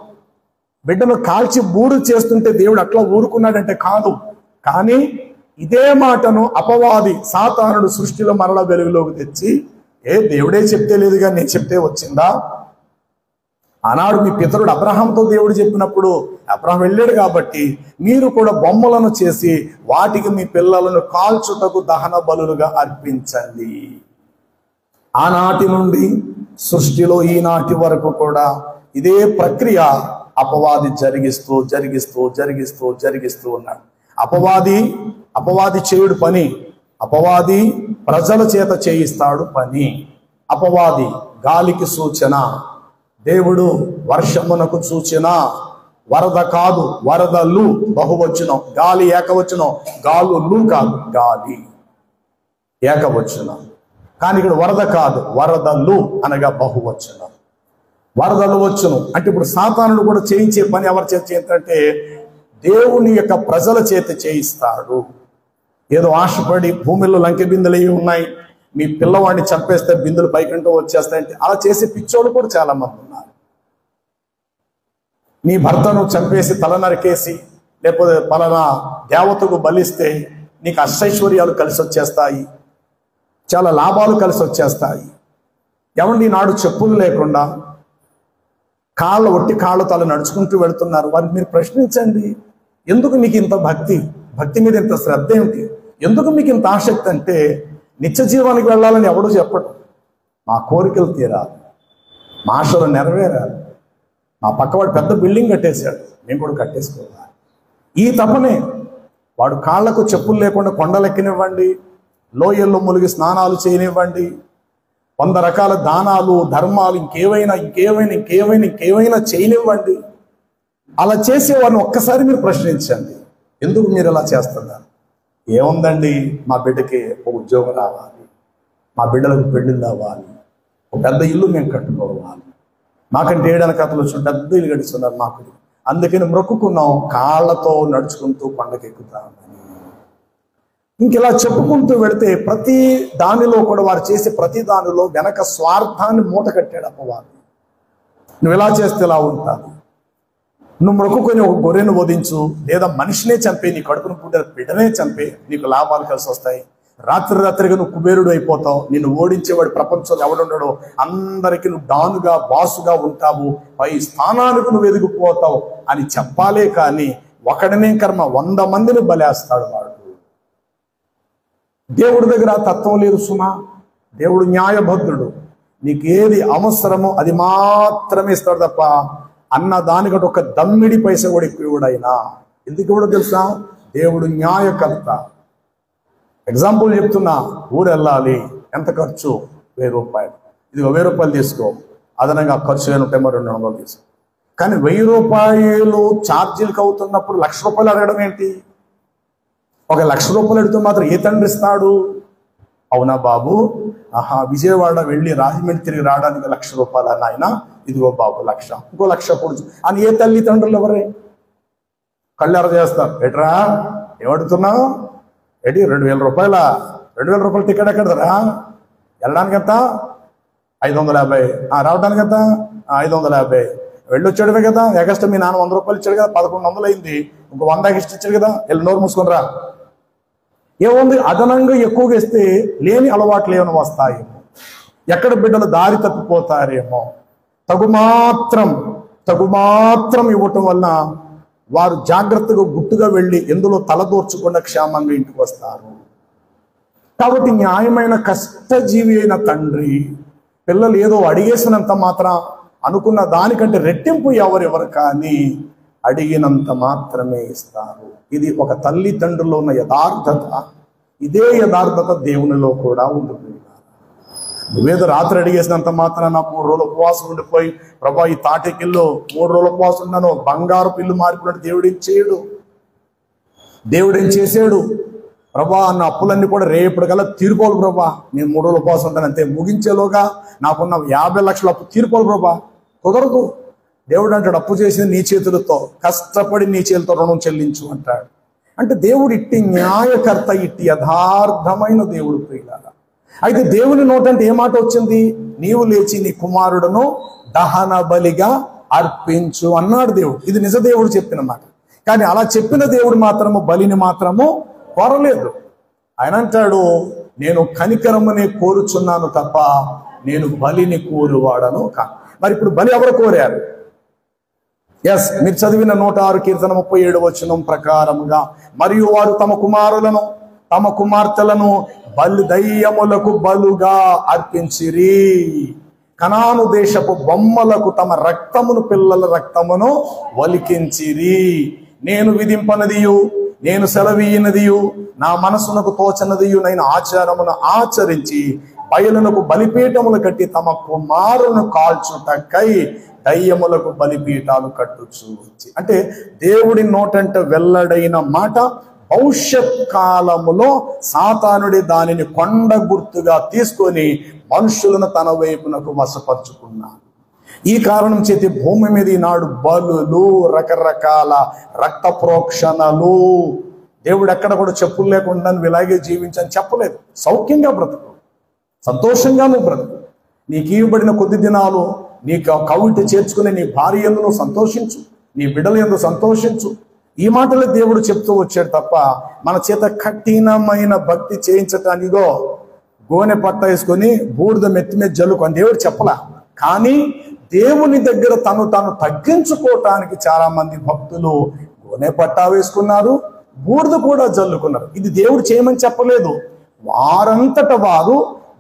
బిడ్డను కాల్చి బూరు చేస్తుంటే దేవుడు అట్లా ఊరుకున్నాడంటే కాదు. కానీ ఇదే మాటను అపవాది సాతానుడు సృష్టిలో మరల వెలుగులోకి తెచ్చి, దేవుడే చెప్తే లేదుగా నేను చెప్తే వచ్చిందా? ఆనాడు మీ పితరుడు అబ్రహాంతో దేవుడు చెప్పినప్పుడు అబ్రహాం వెళ్ళాడు కాబట్టి మీరు కూడా బొమ్మలను చేసి వాటికి మీ పిల్లలను కాల్చుటకు దహన బలులుగా అర్పించండి. ఆనాటి నుండి సృష్టిలో ఈనాటి వరకు కూడా ఇదే ప్రక్రియ అపవాది జరిగిస్తూ ఉన్నాడు. అపవాది చేయుడు పని, అపవాది ప్రజల చేత చేయిస్తాడు పని. అపవాది గాలికి సూచన, దేవుడు వర్షమునకు సూచన. వరద కాదు, వరదలు బహువచనం. గాలి ఏకవచనం, గాలులు కాదు, గాలి ఏకవచనం. కానీ ఇక్కడ వరద కాదు, వరదలు అనగా బహువచనం. వరదలు వచ్చును అంటే ఇప్పుడు సాతానుడు కూడా చేయించే పని ఎవరి చేత చేస్తాడంటే దేవుని యొక్క ప్రజల చేత చేయిస్తాడు. ఏదో ఆశపడి భూమిలో లంకె బిందెలు అవి ఉన్నాయి, మీ పిల్లవాడిని చంపేస్తే బిందులు పైకంటూ వచ్చేస్తాయంటే అలా చేసే పిచ్చోళ్ళు కూడా చాలా మంది ఉన్నారు. నీ భర్తను చంపేసి తల నరికేసి లేకపోతే పలానా దేవతకు బలిస్తే నీకు అష్టైశ్వర్యాలు కలిసి వచ్చేస్తాయి, చాలా లాభాలు కలిసి వచ్చేస్తాయి. ఏమండి నాడు చెప్పులు లేకుండా ఒట్టి కాళ్ళతో అలా నడుచుకుంటూ వెళ్తున్నారు. వారిని మీరు ప్రశ్నించండి, ఎందుకు మీకు ఇంత భక్తి మీద ఇంత శ్రద్ధ ఏమిటి, ఎందుకు మీకు ఇంత ఆసక్తి అంటే, నిత్య జీవానికి వెళ్ళాలని ఎవడూ చెప్పడు. మా కోరికలు తీరాలి, మా ఆశలు నెరవేరాలి, మా పక్కవాడు పెద్ద బిల్డింగ్ కట్టేశాడు, మేము కూడా కట్టేసుకోవాలి. ఈ తపనే. వాడు కాళ్లకు చెప్పులు లేకుండా కొండలెక్కనివ్వండి, లోయల్లో మునిగి స్నానాలు చేయనివ్వండి, 100 రకాల దానాలు ధర్మాలు ఇంకేవైనా చేయనివ్వండి. అలా చేసేవాడిని ఒక్కసారి మీరు ప్రశ్నించండి, ఎందుకు మీరు ఇలా చేస్తున్నారు? ఏముందండి, మా బిడ్డకి ఒక ఉద్యోగం రావాలి, మా బిడ్డలకు పెళ్ళిళ్ళు అవ్వాలి, ఒక పెద్ద ఇల్లు మేము కట్టుకోవాలి, మాకంటే 7 కథలు వచ్చి పెద్ద ఇల్లు గడుస్తున్నారు మాకు, అందుకని మొక్కుకున్నాం, కాళ్ళతో నడుచుకుంటూ కొండకెక్కుతామని. ఇంకెలా చెప్పుకుంటూ వెళితే ప్రతి దానిలో కూడా, వారు చేసే ప్రతి దానిలో వెనక స్వార్థాన్ని మూట కట్టాడు అపవాది. నువ్వు ఇలా చేస్తే ఇలా ఉంటావు, నువ్వు మొక్కుకొని ఒక గొర్రెను వధించు, లేదా మనిషినే చంపే, నీ కడుపును పుట్టిన బిడ్డనే చంపే, నీకు లాభాలు కలిసి వస్తాయి. రాత్రిగా నువ్వు కుబేరుడు అయిపోతావు, నిన్ను ఓడించేవాడు ప్రపంచంలో ఎవడున్నాడో అందరికీ నువ్వు డానుగా బాసుగా ఉంటావు, పై స్థానానికి నువ్వు ఎదిగిపోతావు అని చెప్పాలే కానీ ఒకడనే కర్మ 100 మందిని బలేస్తాడు వాడు. దేవుడి దగ్గర ఆ తత్వం లేదు సుమా. దేవుడు న్యాయబద్ధుడు, నీకు ఏది అవసరమో అది మాత్రమే ఇస్తాడు తప్ప అన్న దానికంటే ఒక దమ్మిడి పైస కూడా ఎక్కువడైనా. ఎందుకు కూడా తెలుసా, దేవుడు న్యాయకర్త. ఎగ్జాంపుల్ చెప్తున్నా, ఊరు వెళ్ళాలి, ఎంత ఖర్చు? 1000 రూపాయలు. ఇదిగో 1000 రూపాయలు తీసుకో, అదనంగా ఖర్చు ఏమైనా ఉంటే మరి 200 తీసుకో. కానీ 1000 రూపాయలు ఛార్జీలకు అవుతున్నప్పుడు 1,00,000 రూపాయలు అడగడం ఏంటి? ఒక 1,00,000 రూపాయలు అడిగితే మాత్రం ఏ తండ్రి ఇస్తాడు? అవునా బాబు, విజయవాడ వెళ్ళి రాజమండ్రి తిరిగి రావడానికి 1,00,000 రూపాయలు అన్న ఆయన, ఇదిగో బాబు 1,00,000, ఇంకో 1,00,000 పొడుచు అని ఏ తల్లిదండ్రులు ఎవరే కళ్ళెర చేస్తారు? ఎట్రా ఏమడుగుతున్నావు? ఏంటి 2,000 రూపాయల 2,000 రూపాయల టికెట్ ఎక్కడదరా? వెళ్ళడానికి ఎంత? 550. రావడానికి ఎంత? 550. వెళ్ళొచ్చాడువే కదా, ఎగస్ట్రా మీ నాన్న 100 రూపాయలు ఇచ్చాడు కదా, 1100 అయింది, ఇంకో 100 ఎక్స్ట్రా ఇచ్చాడు కదా, వెళ్ళి నోరు మూసుకొని రా. ఏముంది, అదనంగా ఎక్కువగా ఇస్తే లేని అలవాట్లు ఏమైనా వస్తాయేమో, ఎక్కడ బిడ్డలు దారి తప్పిపోతారేమో. తగుమాత్రం ఇవ్వటం వలన వారు జాగ్రత్తగా గుట్టుగా వెళ్ళి ఎందులో తలదూర్చకుండా క్షేమంగా ఇంటికి వస్తారు. కాబట్టి న్యాయమైన కష్టజీవి అయిన తండ్రి పిల్లలు ఏదో అడిగేసినంత మాత్రం అనుకున్న దానికంటే రెట్టింపు ఎవరెవరు కానీ అడిగినంత మాత్రమే ఇస్తారు. ఇది ఒక తల్లిదండ్రుల్లో ఉన్న యథార్థత. ఇదే యథార్థత దేవునిలో కూడా ఉంటుంది. నువ్వేదో రాత్రి అడిగేసినంత మాత్రం నాకు 3 రోజులు ఉపవాసం ఉండిపోయి, ప్రభా ఈ తాటికిల్లో 3 రోజులు ఉపవాసం ఉన్నాను, బంగారు పిల్లు మారిపోయినట్టు దేవుడు ఏం చేశాడు? ప్రభా నా అప్పులన్నీ కూడా రేపటికల్లా తీరుకోవాలి ప్రభా, నేను 3 రోజులు ఉపవాసం ఉంటాను అంతే, ముగించేలోగా నాకున్న 50 లక్షల అప్పు తీరుకోవాలి ప్రభా. కుదరదు. దేవుడు అంటాడు, అప్పు చేసింది నీ చేతులతో, కష్టపడి నీ చేతులతో రుణం చెల్లించు అంటాడు. అంటే దేవుడు ఇట్టి న్యాయకర్త, ఇట్టి యథార్థమైన దేవుడు ప్రియులారా. అయితే దేవుని నోటంటే ఏ మాట వచ్చింది? నీవు లేచి నీ కుమారుడును దహన బలిగా అర్పించు అన్నాడు దేవుడు. ఇది నిజ దేవుడు చెప్పిన మాట. కానీ అలా చెప్పిన దేవుడు మాత్రము బలిని మాత్రము కోరలేదు. ఆయన అంటాడు, నేను కనికరమునే కోరుచున్నాను తప్ప నేను బలిని కోరువాడను కాదు. మరి ఇప్పుడు బలి ఎవరు కోరారు? మీరు చదివిన 106 కీర్తన 37 వచనం ప్రకారముగా, మరియు వారు తమ కుమారులను తమ కుమార్తెలను దయ్యములకు బలుగా అర్పించిరి, కనాను దేశపు బొమ్మలకు తమ రక్తమును, పిల్లల రక్తమును వలికించిరి. నేను విధింపనదియు, నేను సెలవీయనదియు, నా మనసునకు తోచనదియు నైన ఆచారమును ఆచరించి బయలునకు బలిపీఠములు కట్టి తమ కుమారులను కాల్చుటకై దయ్యములకు బలిపీఠాలు కట్టుచు వచ్చి. అంటే దేవుడి నోటంట వెల్లడైన మాట భవిష్యత్ కాలములో సాతానుడి దానిని కొండ గుర్తుగా తీసుకొని మనుషులను తన వైపునకు వశపరుచుకున్నాడు. ఈ కారణం చేతి భూమి మీద ఈనాడు బలులు, రకరకాల రక్త ప్రోక్షణలు. దేవుడు ఎక్కడ కూడా చెప్పులు లేకుండా నువ్వు ఇలాగే జీవించని చెప్పలేదు. సౌఖ్యంగా బ్రతుకు, సంతోషంగా నువ్వు బ్రతుకు. నీకు ఇవ్వబడిన కొద్ది దినాలు నీకు కవిట చేర్చుకుని నీ భార్య యందు నువ్వు సంతోషించు, నీ బిడ్డల యందు సంతోషించు. ఈ మాటలే దేవుడు చెప్తూ వచ్చాడు తప్ప మన చేత కఠినమైన భక్తి చేయించటానికో గోనె పట్ట వేసుకొని బూడిద మెత్తి మీద జల్లుకు అని దేవుడు చెప్పలా. కానీ దేవుని దగ్గర తను తగ్గించుకోవటానికి చాలా మంది భక్తులు నూనె పట్టా వేసుకున్నారు, బూడిద కూడా జల్లుకున్నారు. ఇది దేవుడు చేయమని చెప్పలేదు. వారంతట వారు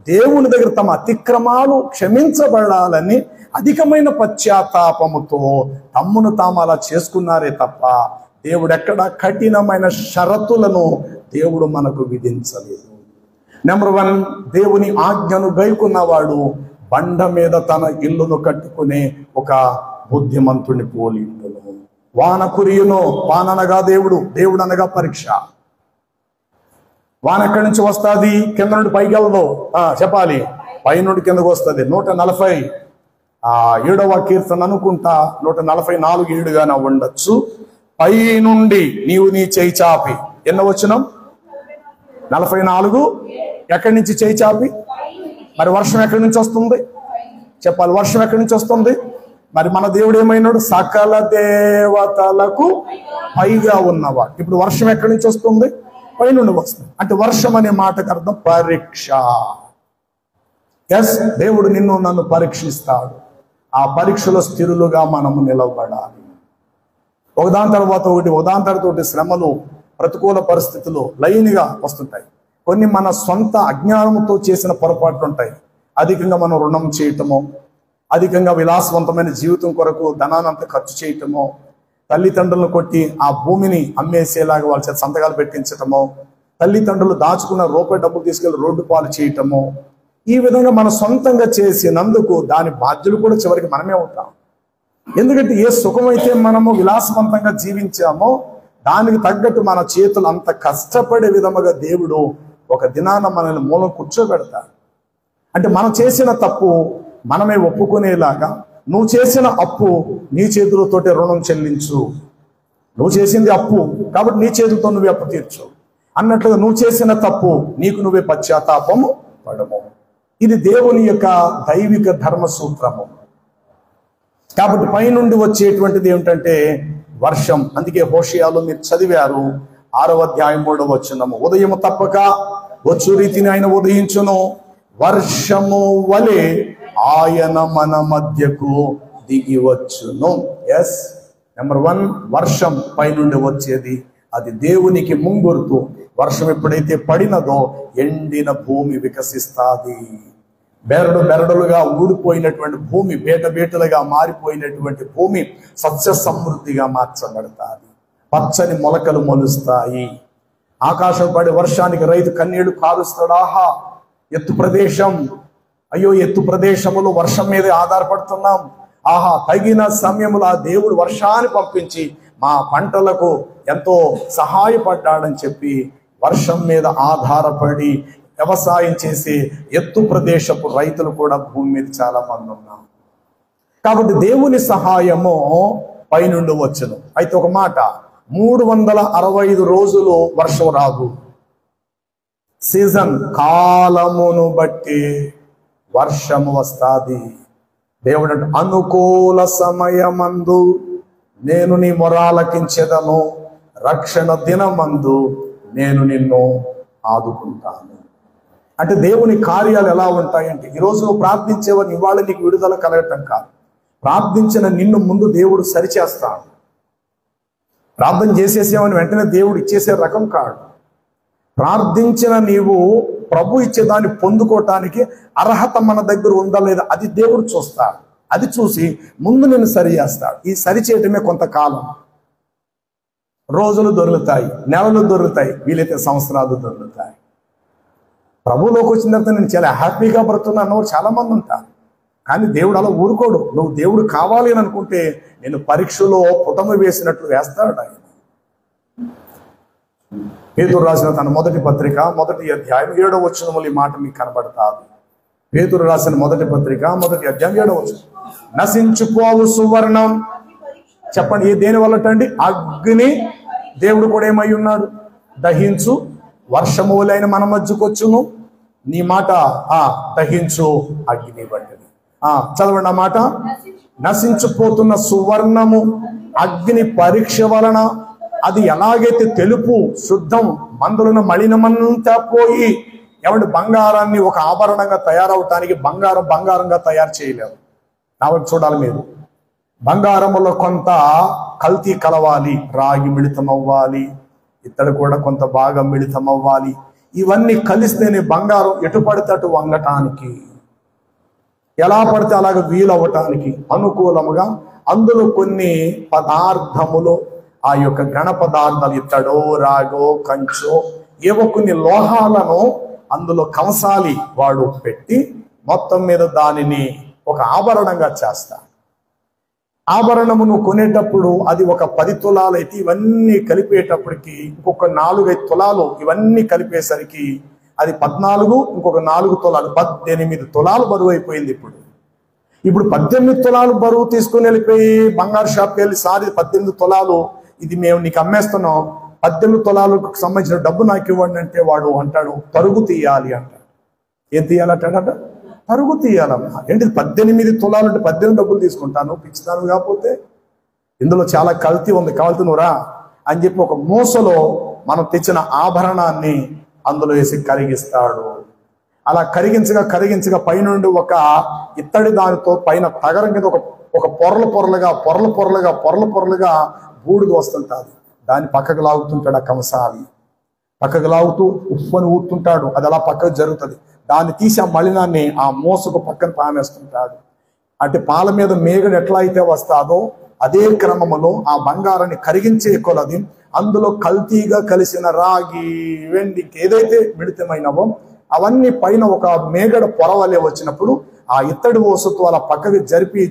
దేవుని దగ్గర తమ అతిక్రమాలు క్షమించబడాలని అధికమైన పశ్చాత్తాపముతో తమ్మును తాము అలా చేసుకున్నారే తప్ప దేవుడు ఎక్కడ కఠినమైన షరతులను దేవుడు మనకు విధించలేదు. నెంబర్ 1, దేవుని ఆజ్ఞను గైకున్నవాడు బండ మీద తన ఇల్లును కట్టుకునే ఒక బుద్ధిమంతుని పోలి ఉండును. వాన కురియును, వాననగా దేవుడు అనగా పరీక్ష. వాన ఎక్కడి నుంచి వస్తుంది? కింద నుండి పైకి వెళ్ళదు, చెప్పాలి, పై నుండి కిందకు వస్తుంది. 147వ కీర్తన అనుకుంటా 144:7 ఉండొచ్చు. పై నుండి నీవు నీ చేయి చాపి, ఎన్న వచనం? 44. ఎక్కడి నుంచి చేయి చాపి? మరి వర్షం ఎక్కడి నుంచి వస్తుంది? చెప్పాలి, వర్షం ఎక్కడి నుంచి వస్తుంది? మరి మన దేవుడు ఏమైనాడు? సకల దేవతలకు పైగా ఉన్నవాడు. ఇప్పుడు వర్షం ఎక్కడి నుంచి వస్తుంది? పై నుండి వస్తుంది. అంటే వర్షం అనే మాటకు అర్థం పరీక్ష. ఎస్, దేవుడు నిన్ను నన్ను పరీక్షిస్తాడు. ఆ పరీక్షలో స్థిరులుగా మనము నిలబడాలి. ఒకదాని తర్వాత ఒకటి శ్రమలు, ప్రతికూల పరిస్థితులు లైన్గా వస్తుంటాయి. కొన్ని మన సొంత అజ్ఞానంతో చేసిన పొరపాట్లు ఉంటాయి. అధికంగా మనం రుణం చేయటమో, అధికంగా విలాసవంతమైన జీవితం కొరకు ధనానంతా ఖర్చు చేయటమో, తల్లిదండ్రులను కొట్టి ఆ భూమిని అమ్మేసేలాగా వాళ్ళ చేత సంతకాలు పెట్టించటమో, తల్లిదండ్రులు దాచుకున్న రూపాయి డబ్బులు తీసుకెళ్లి రోడ్డు పాలు చేయటమో, ఈ విధంగా మన సొంతంగా చేసినందుకు దాని బాధ్యులు కూడా చివరికి మనమే అవుతాం. ఎందుకంటే ఏ సుఖమైతే మనము విలాసవంతంగా జీవించామో దానికి తగ్గట్టు మన చేతులు అంత కష్టపడే విధముగా దేవుడు ఒక దినాన మనల్ని మూలం కూర్చోబెడతాడు. అంటే మనం చేసిన తప్పు మనమే ఒప్పుకునేలాగా, నువ్వు చేసిన అప్పు నీ చేతులతోటి రుణం చెల్లించు, నువ్వు చేసింది అప్పు కాబట్టి నీ చేతులతో నువ్వే అప్పు తీర్చు అన్నట్లుగా నువ్వు చేసిన తప్పు నీకు నువ్వే పశ్చాత్తాపము పడము. ఇది దేవుని యొక్క దైవిక ధర్మ సూత్రము. కాబట్టి పైనుండి వచ్చేటువంటిది ఏమిటంటే వర్షం. అందుకే హోషేయలో మీరు చదివారు 6వ అధ్యాయం 3వ వచనము, ఉదయము తప్పక వచ్చు రీతిని ఆయన ఉదయించును, వర్షము వలె ఆయన మన మధ్యకు దిగి వచ్చును. ఎస్, నెంబర్ 1, వర్షం పైనుండి వచ్చేది, అది దేవునికి ముంగుర్తు. వర్షం ఎప్పుడైతే పడినదో ఎండిన భూమి వికసిస్తాది. బెరడులుగా ఊడిపోయినటువంటి భూమి, బేటలుగా మారిపోయినటువంటి భూమి సస్య సమృద్ధిగా మార్చబడతాది. పచ్చని మొలకలు మొలుస్తాయి. ఆకాశం పడే వర్షానికి రైతు కన్నీళ్లు కారుస్తాడు. ఆహా, ఎత్తు ప్రదేశం, అయ్యో ఎత్తు ప్రదేశములో వర్షం మీదే ఆధారపడుతున్నాం. ఆహా, తగిన సమయంలో ఆ దేవుడు వర్షాన్ని పంపించి మా పంటలకు ఎంతో సహాయపడ్డాడని చెప్పి వర్షం మీద ఆధారపడి వ్యవసాయం చేసి ఎత్తు ప్రదేశపు రైతులు కూడా భూమి మీద చాలా మంది ఉన్నారు. కాబట్టి దేవుని సహాయము పైనుండి వచ్చును. అయితే ఒక మాట, 365 రోజులు వర్షం రాదు. సీజన్, కాలమును బట్టి వర్షము వస్తాది. దేవుడు అంటే అనుకూల సమయమందు నేను నీ మొరాలకించెదను, రక్షణ దినమందు నేను నిన్ను ఆదుకుంటాను. అంటే దేవుని కార్యాలు ఎలా ఉంటాయంటే, ఈరోజు నువ్వు ప్రార్థించేవాడిని ఇవాళ నీకు విడుదల కలగటం కాదు. ప్రార్థించిన నిన్ను ముందు దేవుడు సరిచేస్తాడు. ప్రార్థన చేసేసేవని వెంటనే దేవుడు ఇచ్చేసే రకం కాదు. ప్రార్థించిన నీవు ప్రభు ఇచ్చేదాన్ని పొందుకోవటానికి అర్హత మన దగ్గర ఉందా లేదా అది దేవుడు చూస్తాడు. అది చూసి ముందు నిన్ను సరి చేస్తాడు. ఈ సరి చేయటమే కొంతకాలం. రోజులు దొరుకుతాయి, నెలలు దొరుకుతాయి, వీలైతే సంవత్సరాలు దొరుకుతాయి. ప్రభువులోకి వచ్చిన తర్వాత నేను చాలా హ్యాపీగా బ్రతున్నా చాలా మంది ఉంటారు. కానీ దేవుడు అలా ఊరుకోడు. నువ్వు దేవుడు కావాలి అని అనుకుంటే నేను పరీక్షలో పుటము వేసినట్లు వేస్తాడు ఆయన. పేతురు రాసిన తన మొదటి పత్రిక 1వ అధ్యాయం 7వ వచనములో ఈ మాట మీకు కనబడతాది. పేతురు రాసిన మొదటి పత్రిక 1వ అధ్యాయం 7వ వచనం, నశించుపోవు సువర్ణం. చెప్పండి, ఏ దేని వల్లటండి? అగ్ని. దేవుడు కూడా ఏమై ఉన్నాడు? దహించు వర్షము వలైన మన మధ్యకు వచ్చును. నీ మాట దహించు అగ్ని వంటిది. చదవండి ఆ మాట. నశించిపోతున్న సువర్ణము అగ్ని పరీక్ష వలన అది ఎలాగైతే తెలుపు శుద్ధం మందులను మలినమంతా పోయి, ఎవరి బంగారాన్ని ఒక ఆభరణంగా తయారవటానికి బంగారంగా తయారు చేయలేవు. కాబట్టి చూడాలి మీరు, బంగారములో కొంత కల్తీ కలవాలి, రాగి మిళితం అవ్వాలి, ఇత్తడి కూడా కొంత బాగా మిళితం అవ్వాలి. ఇవన్నీ కలిస్తేనే బంగారం ఎటు పడితే అటు వంగటానికి, ఎలా పడితే అలాగ వీలవ్వటానికి అనుకూలముగా అందులో కొన్ని పదార్థములు, ఆ యొక్క ఘన పదార్థాలు, ఇత్తడో రాగో కంచో ఏవో కొన్ని లోహాలను అందులో కంసాలి వాడు పెట్టి మొత్తం మీద దానిని ఒక ఆభరణంగా చేస్తాడు. ఆభరణమును కొనేటప్పుడు అది ఒక 10 తులాలు అయితే ఇవన్నీ కలిపేటప్పటికి ఇంకొక 4-5 తులాలు ఇవన్నీ కలిపేసరికి అది 14, ఇంకొక 4 తులాలు 18 తులాలు బరువు అయిపోయింది. ఇప్పుడు 18 తులాలు బరువు తీసుకుని వెళ్ళిపోయి బంగారు షాప్కి వెళ్ళి, సార్ 18 తులాలు ఇది మేము నీకు అమ్మేస్తున్నాం, 18 తులాలకు సంబంధించిన డబ్బు నాకు ఇవ్వండి అంటే వాడు అంటాడు పరుగు తీయాలి అంటాడు. ఏం తీయాలంటాడట? పరుగు తీయాలమ్మా. ఏంటి 18 తులాలు అంటే 18 డబ్బులు తీసుకుంటాను, పిచ్చిదాను కాకపోతే ఇందులో చాలా కల్తీ ఉంది, కావాల్తునురా అని చెప్పి ఒక మూసలో మనం తెచ్చిన ఆభరణాన్ని అందులో వేసి కరిగిస్తాడు. అలా కరిగించగా పైనుండి ఒక ఇత్తడి దానితో పైన తగరం కింద ఒక పొరలుగా బూడిద వస్తుంటాడు. దాన్ని పక్కకు లాగుతుంటాడు ఆ కంసాలి, పక్కకు లాగుతూ ఉప్పని ఊతుంటాడు. అది అలా పక్కకు జరుగుతుంది. దాన్ని తీసి ఆ మలినాన్ని ఆ మోసకు పక్కన పామేస్తుంటాడు. అంటే పాల మీద మేగడు ఎట్లా అయితే వస్తాదో అదే క్రమములో ఆ బంగారాన్ని కరిగించే కొలది అందులో కల్తీగా కలిసిన రాగి వెండి ఏదైతే మిళితమైనవో అవన్నీ పైన ఒక మేగడ పొరవలే వచ్చినప్పుడు ఆ ఇత్తడి ఓసుతో అలా పక్కకి జరిపి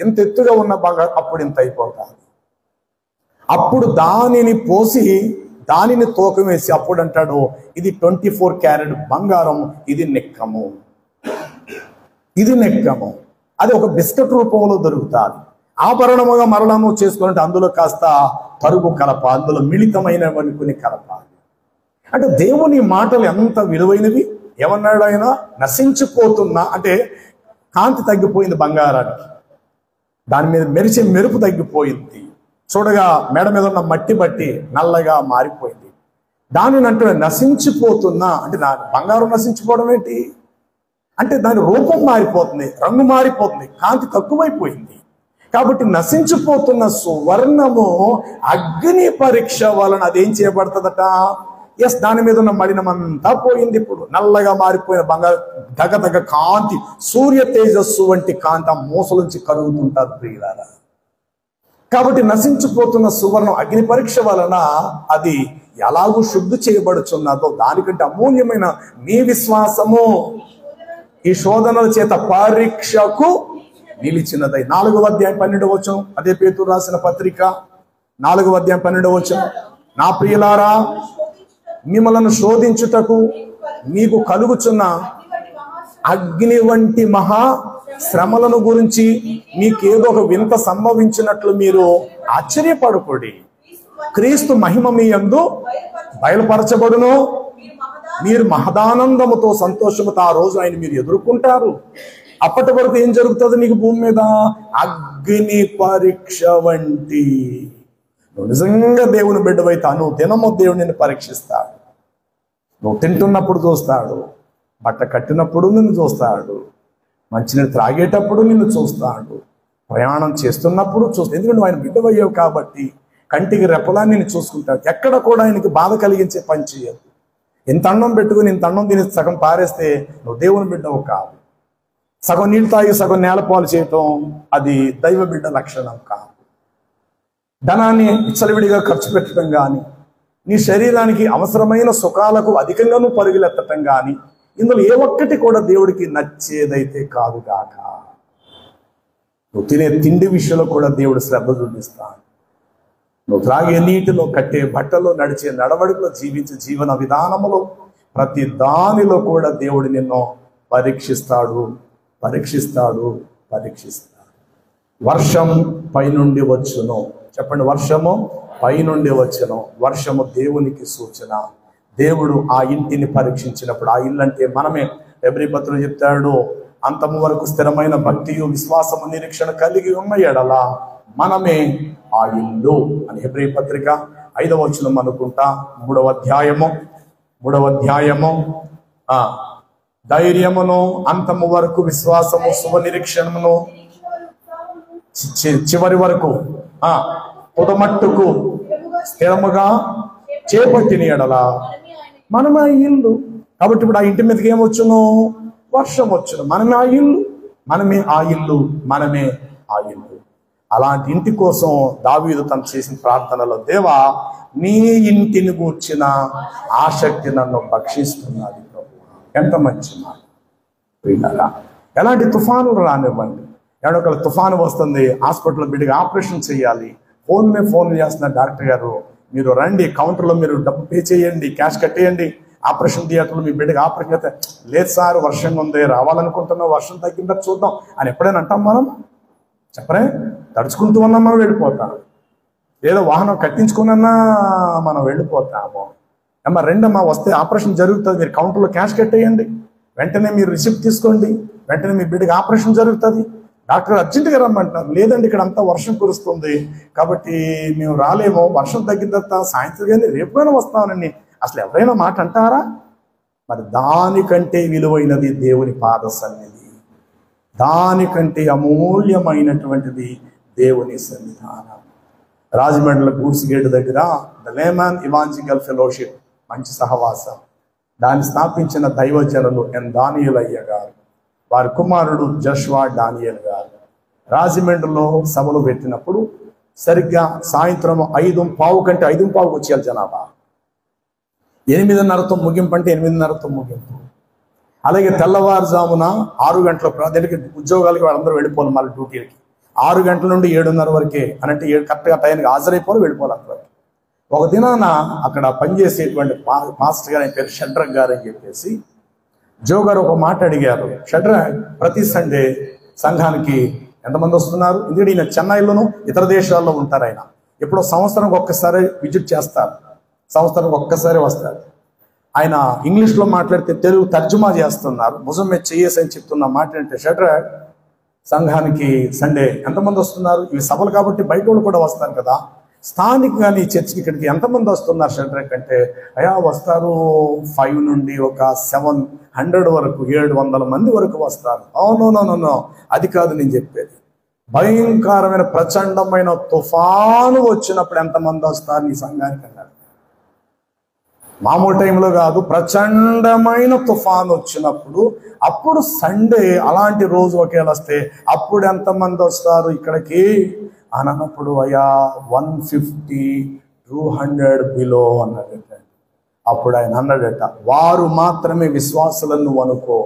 ఎంత ఎత్తుగా ఉన్న బంగారం అప్పుడు ఇంత అయిపోతుంది. అప్పుడు దానిని పోసి దానిని తూకం వేసి అప్పుడు అంటాడు ఇది 24 క్యారెట్ బంగారం, ఇది నెక్కము. అది ఒక బిస్కెట్ రూపంలో దొరుకుతుంది. ఆభరణముగా మరణము చేసుకోవాలంటే అందులో కాస్త పరుగు కలప, అందులో మిళితమైనవని కొన్ని కలపాలి. అంటే దేవుని మాటలు ఎంత విలువైనవి. ఏమన్నాడు ఆయన? నశించిపోతున్నా అంటే కాంతి తగ్గిపోయింది బంగారానికి, దాని మీద మెరిసే మెరుపు తగ్గిపోయింది, చూడగా మేడ మీద ఉన్న మట్టి బట్టి నల్లగా మారిపోయింది. దానిని అంటే నశించిపోతున్నా అంటే నా బంగారం నశించిపోవడం ఏంటి అంటే దాని రూపం మారిపోతుంది, రంగు మారిపోతుంది, కాంతి తక్కువైపోయింది. కాబట్టి నశించిపోతున్న సువర్ణము అగ్ని పరీక్ష వలన అదేం చేయబడుతుందట? దాని మీద ఉన్న మలినమంతా పోయింది. ఇప్పుడు నల్లగా మారిపోయిన బంగారు దగదగ కాంతి, సూర్య తేజస్సు వంటి కాంతి ఆ మూసలుంచి కరుగుతుంటారు ప్రియులారా. కాబట్టి నశించిపోతున్న సువర్ణం అగ్ని పరీక్ష వలన అది ఎలాగూ శుద్ధి చేయబడుచున్నదో దానికంటే అమూల్యమైన మీ విశ్వాసము ఈ శోధనల చేత పరీక్షకు నిలిచినదై. 4వ అధ్యాయం 12వ వచనం, అదే పేతురు రాసిన పత్రిక 4వ అధ్యాయం 12వ వచనం, నా ప్రియులారా మిమ్మలను శోధించుటకు మీకు కలుగుచున్న అగ్ని వంటి మహా శ్రమలను గురించి మీకేదో ఒక వింత సంభవించినట్లు మీరు ఆశ్చర్యపడకూడి. క్రీస్తు మహిమ మీ యందు బయలుపరచబడును, మీరు మహదానందముతో సంతోషముతో ఆ రోజు ఆయన మీరు ఎదుర్కొంటారు. అప్పటి వరకు ఏం జరుగుతుంది నీకు భూమి మీద? అగ్ని పరీక్ష వంటి. నువ్వు నిజంగా దేవుని బిడ్డవైతే నువ్వు దినము దేవుడిని పరీక్షిస్తాడు. నువ్వు తింటున్నప్పుడు చూస్తాడు, బట్ట కట్టినప్పుడు నిన్ను చూస్తాడు, మంచినీళ్ళు త్రాగేటప్పుడు నిన్ను చూస్తాడు, ప్రయాణం చేస్తున్నప్పుడు చూస్తాడు. ఎందుకంటే నువ్వు ఆయన బిడ్డవయ్యావు కాబట్టి కంటికి రెప్పలా నిన్ను చూసుకుంటాడు. ఎక్కడ కూడా ఆయనకి బాధ కలిగించే పని చేయదు. ఇంత అన్నం పెట్టుకుని ఇంత అన్నం తిని సగం పారేస్తే నువ్వు దేవుని బిడ్డవు కాదు. సగం నీళ్ళు తాగి సగం నేలపాలు చేయటం అది దైవ బిడ్డ లక్షణం కాదు. ధనాన్ని విచ్చలవిడిగా ఖర్చు పెట్టడం కానీ, నీ శరీరానికి అవసరమైన సుఖాలకు అధికంగా నువ్వు పరుగులెత్తటం కానీ, ఇందులో ఏ ఒక్కటి కూడా దేవుడికి నచ్చేదైతే కాదు కాక. నువ్వు తినే తిండి విషయంలో కూడా దేవుడు శ్రద్ధ చూపిస్తాడు. నువ్వు త్రాగే నీటిలో, కట్టే బట్టలో, నడిచే నడవడిలో, జీవించే జీవన విధానములో ప్రతి దానిలో కూడా దేవుడు నిన్ను పరీక్షిస్తాడు. వర్షం పైనుండి వచ్చును. చెప్పండి, వర్షము పైనుండి వచ్చును. వర్షము దేవునికి సూచన. దేవుడు ఆ ఇంటిని పరీక్షించినప్పుడు, ఆ ఇల్లు అంటే మనమే. హెబ్రీ పత్రుడు చెప్తాడు, అంతము వరకు స్థిరమైన భక్తియు విశ్వాసము నిరీక్షణ కలిగి ఉన్న ఎడల మనమే ఆ ఇల్లు అని హెబ్రీ పత్రిక 5వ వచనం అనుకుంటా, 3వ అధ్యాయము ధైర్యమును, అంతము వరకు విశ్వాసము, శుభ నిరీక్షణమును, చివరి వరకు పొదమట్టుకు స్థిరముగా చేపట్టిన ఎడల మనమే ఆ ఇల్లు. కాబట్టి ఇప్పుడు ఆ ఇంటి మీదకి ఏమొచ్చును? వర్షం వచ్చును. మనమే ఆ ఇల్లు, మనమే ఆ ఇల్లు, మనమే ఆ ఇల్లు. అలాంటి ఇంటి కోసం దావీదు తను చేసిన ప్రార్థనలో, దేవా నీ ఇంటిని గూర్చిన ఆసక్తి నన్ను భక్షిస్తున్నది ప్రభు. ఎంత మంచి మాట విన్నారా? ఎలాంటి తుఫానులు రానివ్వండి, ఎక్కడొక తుఫాను వస్తుంది, హాస్పిటల్లో బిడ్డగా ఆపరేషన్ చేయాలి, ఫోన్ చేస్తున్న డాక్టర్ గారు, మీరు రండి, కౌంటర్లో మీరు డబ్బు పే చేయండి, క్యాష్ కట్టేయండి, ఆపరేషన్ థియేటర్లో మీ బిడ్డగా ఆపరేషన్ అయితే, లేదు సార్ వర్షంగా ఉంది, రావాలనుకుంటున్నాం, వర్షం తగ్గిందా చూద్దాం అని ఎప్పుడైనా అంటాం మనం? చెప్పరే, తడుచుకుంటూ ఉన్నా మనం వెళ్ళిపోతాం, ఏదో వాహనం కట్టించుకున్నా మనం వెళ్ళిపోతాము. అమ్మ రెండమ్మా వస్తే ఆపరేషన్ జరుగుతుంది, మీరు కౌంటర్లో క్యాష్ కట్టేయండి, వెంటనే మీరు రిసిప్ట్ తీసుకోండి, వెంటనే మీ బిడ్డకి ఆపరేషన్ జరుగుతుంది, డాక్టర్ అర్జెంటుగా రమ్మంటున్నారు, లేదండి ఇక్కడ అంతా వర్షం కురుస్తుంది కాబట్టి మేము రాలేమో, వర్షం తగ్గిన తర్వాత సాయంత్రం కానీ రేపుగానే వస్తామనండి. అసలు ఎవరైనా మాట అంటారా? మరి దానికంటే విలువైనది దేవుని పాద సన్నిధి, దానికంటే అమూల్యమైనటువంటిది దేవుని సన్నిధానం. రాజమండ్రి గూడ్స్ గేట్ దగ్గర ద లేమన్ ఇవాంజలికల్ ఫెలోషిప్, మంచి సహవాసం, దాన్ని స్థాపించిన దైవజనులు ఎన్ దానియేల్ అయ్య గారు, వారి కుమారుడు జోషువా డానియేల్ గారు రాజమండ్రిలో సభలు పెట్టినప్పుడు సరిగ్గా సాయంత్రం 5:15 కంటే 5:15 వచ్చేయాలి జనాభా, 8:30తో ముగింపు అంటే 8:30తో ముగింపు. అలాగే తెల్లవారుజామున 6 గంటల దగ్గరికి ఉద్యోగాలకి వాళ్ళందరూ వెళ్ళిపోవాలి, మళ్ళీ డ్యూటీలకి 6 గంటల నుండి 7:30 వరకే అనంటే కరెక్ట్గా టైంకి హాజరైపోవాలి, వెళ్ళిపోవాలి అక్కడ. ఒక దినాన అక్కడ పనిచేసేటువంటి మాస్టర్ గారు, ఆయన పేరు షడ్రక్ గారు అని చెప్పేసి, జో గారు ఒక మాట అడిగారు, షడ్రక్ ప్రతి సండే సంఘానికి ఎంతమంది వస్తున్నారు? ఎందుకంటే ఈయన చెన్నైలోనూ ఇతర దేశాల్లో ఉంటారు, ఆయన ఎప్పుడో సంవత్సరానికి ఒక్కసారి విజిట్ చేస్తారు, సంవత్సరానికి ఒక్కసారి వస్తారు. ఆయన ఇంగ్లీష్లో మాట్లాడితే తెలుగు తర్జుమా చేస్తున్నారు, భుజం మీద చేయేసి అని చెప్తున్న మాట అంటే, షడ్రక్ సంఘానికి సండే ఎంతమంది వస్తున్నారు? ఇవి సభలు కాబట్టి బయట వాళ్ళు కూడా వస్తారు కదా, స్థానికంగా నీ చర్చికి ఇక్కడికి ఎంతమంది వస్తున్నారు షడ్రక్ అంటే, అయా వస్తారు 5 నుండి ఒక 700 వరకు, 700 మంది వరకు వస్తారు. అవునో అది కాదు నేను చెప్పేది, భయంకరమైన ప్రచండమైన తుఫాను వచ్చినప్పుడు ఎంతమంది వస్తారు నీ సంఘానికి అన్నాడు. మామూలు టైంలో కాదు, ప్రచండమైన తుఫాను వచ్చినప్పుడు, అప్పుడు సండే అలాంటి రోజు ఒకేలా వస్తే అప్పుడు ఎంతమంది వస్తారు ఇక్కడికి అని అన్నప్పుడు, అయ్యా 150-200 బిలో అన్నాడట. అప్పుడు ఆయన అన్నాడట, వారు మాత్రమే విశ్వాసులను నువ్వు అనుకో,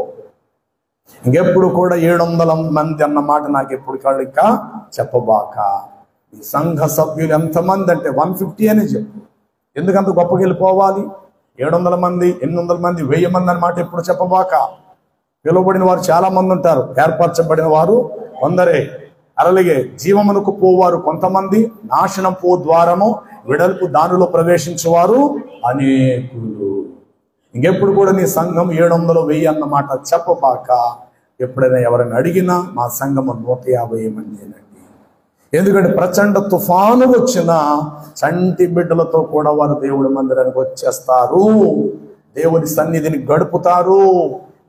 ఇంకెప్పుడు కూడా 700 మంది అన్న మాట నాకు ఎప్పుడు ఇంకా చెప్పబాక. ఈ సంఘ సభ్యులు ఎంతమంది అంటే 150 అని చెప్పు, ఎందుకంత గొప్పగా వెళ్ళిపోవాలి? 700 మంది, 800 మంది, 1000 మంది అన్నమాట ఎప్పుడు చెప్పబాక. పిలువబడిన వారు చాలా మంది ఉంటారు, ఏర్పరచబడిన వారు కొందరే. అలాగే జీవమునకు పోవారు కొంతమంది, నాశనం పో ద్వారము వెడల్పు దానిలో ప్రవేశించేవారు అనేకులు. ఇంకెప్పుడు కూడా నీ సంఘం 700, 1000 అన్నమాట చెప్పబాక. ఎప్పుడైనా ఎవరైనా అడిగినా మా సంఘము 150 మంది అనండి. ఎందుకంటే ప్రచండ తుఫాను వచ్చిన చంటి బిడ్డలతో కూడా వారు దేవుడి మందిరానికి వచ్చేస్తారు, దేవుని సన్నిధిని గడుపుతారు,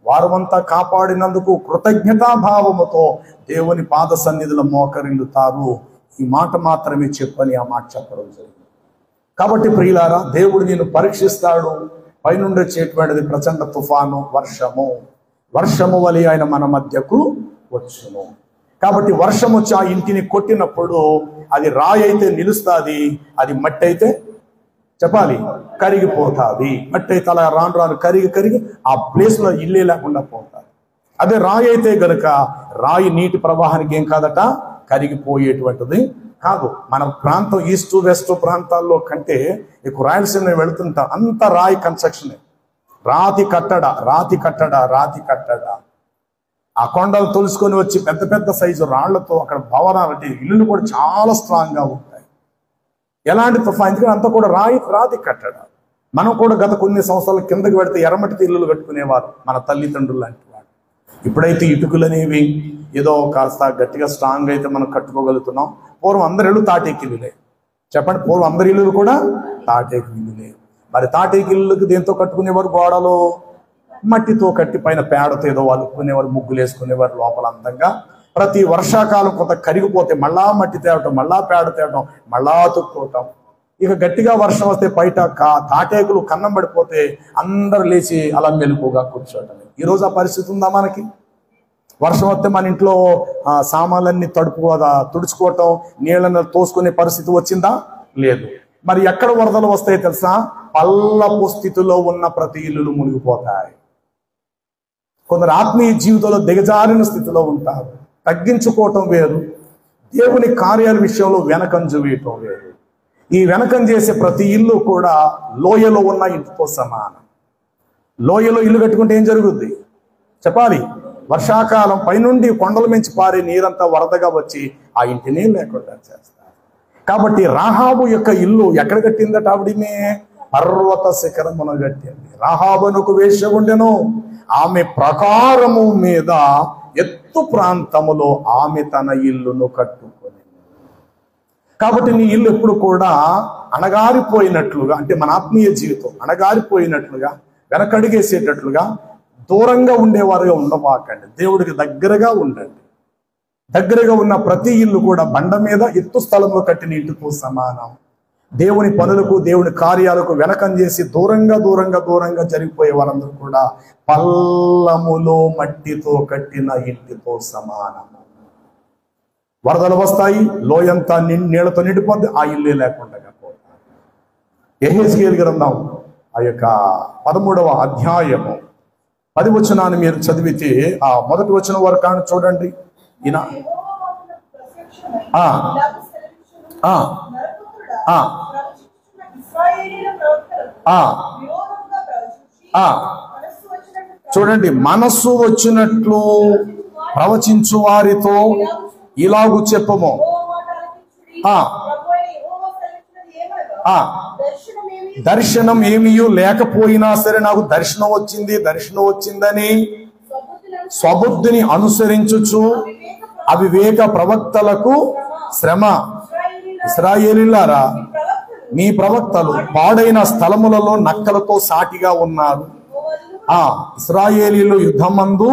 వారమంతా కాపాడినందుకు కృతజ్ఞతాభావముతో దేవుని పాద సన్నిధిలో మోకరిల్లుతారు. ఈ మాట మాత్రమే చెప్పని ఆ మాట చెప్పడం జరిగింది. కాబట్టి ప్రియులారా, దేవుడు నిన్ను పరీక్షిస్తాడు. పైనుండి వచ్చేటువంటిది ప్రచండ తుఫాను, వర్షము వలె ఆయన మన మధ్యకు వచ్చును. కాబట్టి వర్షం వచ్చి ఆ ఇంటిని కొట్టినప్పుడు అది రాయి అయితే నిలుస్తుంది, అది మట్టి అయితే చెప్పాలి కరిగిపోతుంది. మట్టి అయితే అలా రాను కరిగి ఆ ప్లేస్లో ఇల్లే లేకుండా పోతుంది. అదే రాయి అయితే గనుక రాయి నీటి ప్రవాహానికి ఏం కాదట, కరిగిపోయేటువంటిది కాదు. మన ప్రాంతం ఈస్ట్ వెస్ట్ ప్రాంతాల్లో కంటే ఎక్కువ రాయలసీమ వెళుతుంటాం, అంత రాయి కన్స్ట్రక్షన్, రాతి కట్టడ. ఆ కొండలు తొలుసుకొని వచ్చి పెద్ద పెద్ద సైజు రాళ్లతో అక్కడ భవనాలు, అంటే ఇల్లులు కూడా చాలా స్ట్రాంగ్ గా ఉంటాయి. ఎలాంటి తుఫాన్, ఎందుకంటే అంతా కూడా రాతి కట్టడ. మనం కూడా గత కొన్ని సంవత్సరాల కిందకి పెడితే ఎర్రమట్టి ఇల్లులు కట్టుకునేవారు మన తల్లిదండ్రులు లాంటి వాడు. ఇప్పుడైతే ఇటుకలు అనేవి ఏదో కాస్త గట్టిగా స్ట్రాంగ్ అయితే మనం కట్టుకోగలుగుతున్నాం. పూర్వం అందరి ఇల్లు తాటేకి ఇల్లులే. చెప్పండి, పూర్వం అందరి ఇల్లులు కూడా తాటేకి ఇల్లులే. మరి తాటేకి ఇల్లుకి దేంతో కట్టుకునేవారు? గోడలు మట్టితో కట్టి పైన పేడతో ఏదో వాళ్ళుకునేవారు, ముగ్గులు వేసుకునేవారు, లోపల అందంగా ప్రతి వర్షాకాలం కొంత కరిగిపోతే మళ్ళా మట్టి తేవటం, మళ్ళా పేడ తేవటం, మళ్ళా తుక్కోవటం. ఇక గట్టిగా వర్షం వస్తే బయట తాటేకులు కన్నం పడిపోతే అందరూ లేచి అలా మెలుపుగా కూర్చోవటం. ఈరోజు ఆ పరిస్థితి ఉందా మనకి? వర్షం వస్తే మన ఇంట్లో సామాన్లన్నీ తుడుచుకోవటం, నీళ్ళని తోసుకునే పరిస్థితి వచ్చిందా? లేదు. మరి ఎక్కడ వరదలు వస్తాయి తెలుసా? పల్లపు స్థితిలో ఉన్న ప్రతి ఇల్లులు మునిగిపోతాయి. కొందరు ఆత్మీయ జీవితంలో దిగజారిన స్థితిలో ఉంటారు. తగ్గించుకోవటం వేరు, దేవుని కార్యాల విషయంలో వెనకంజ వేయటం వేరు. ఈ వెనకం చేసే ప్రతి ఇల్లు కూడా లోయలో ఉన్న ఇంటితో సమానం. లోయలో ఇల్లు కట్టుకుంటే ఏం జరుగుద్ది చెప్పాలి? వర్షాకాలం పైనుండి కొండల మించి పారే నీరంతా వరదగా వచ్చి ఆ ఇంటిని లేకుండా చేస్తారు. కాబట్టి రాహాబు యొక్క ఇల్లు ఎక్కడ కట్టిందట? ఆవిడమే పర్వత శిఖరమున కట్టింది. రాహాబునకు వేశ్య ఉండెను, ఆమె ప్రకారము మీద ఎత్తు ప్రాంతములో ఆమె తన ఇల్లును కట్టుకొని. కాబట్టి నీ ఇల్లు ఎప్పుడు కూడా అణగారిపోయినట్లుగా, అంటే మన ఆత్మీయ జీవితం అణగారిపోయినట్లుగా, వెనకడుగేసేటట్లుగా, దూరంగా ఉండేవారుగా ఉండబాకండి. దేవుడికి దగ్గరగా ఉండండి. దగ్గరగా ఉన్న ప్రతి ఇల్లు కూడా బండ మీద ఎత్తు స్థలంలో కట్టిన ఇంటితో సమానం. దేవుని పనులకు, దేవుని కార్యాలకు వెనకం చేసి దూరంగా జరిగిపోయే వారందరూ కూడా పల్లములో మట్టితో కట్టిన ఇంటితో సమానం. వరదలు వస్తాయి, లోయంతా నీళ్లతో నిండిపోద్ది, ఆ ఇల్లే లేకుండా పోతారు. యెహెజ్కేలు గ్రంథం ఆ యొక్క 13వ అధ్యాయము 10వ వచనాన్ని మీరు చదివితే ఆ మొదటి వచనం వరకు చూడండి. ఈయన చూడండి, మనస్సు వచ్చినట్లు ప్రవచించు వారితో ఇలాగు చెప్పము. దర్శనం ఏమీ లేకపోయినా సరే నాకు దర్శనం వచ్చిందని స్వబుద్ధిని అనుసరించుచు అవివేక ప్రవక్తలకు శ్రమ. ఇశ్రాయేలీయులారా, మీ ప్రవక్తలు పాడైన స్థలములలో నక్కలతో సాటిగా ఉన్నారు. ఇశ్రాయేలీయులు యుద్ధమందు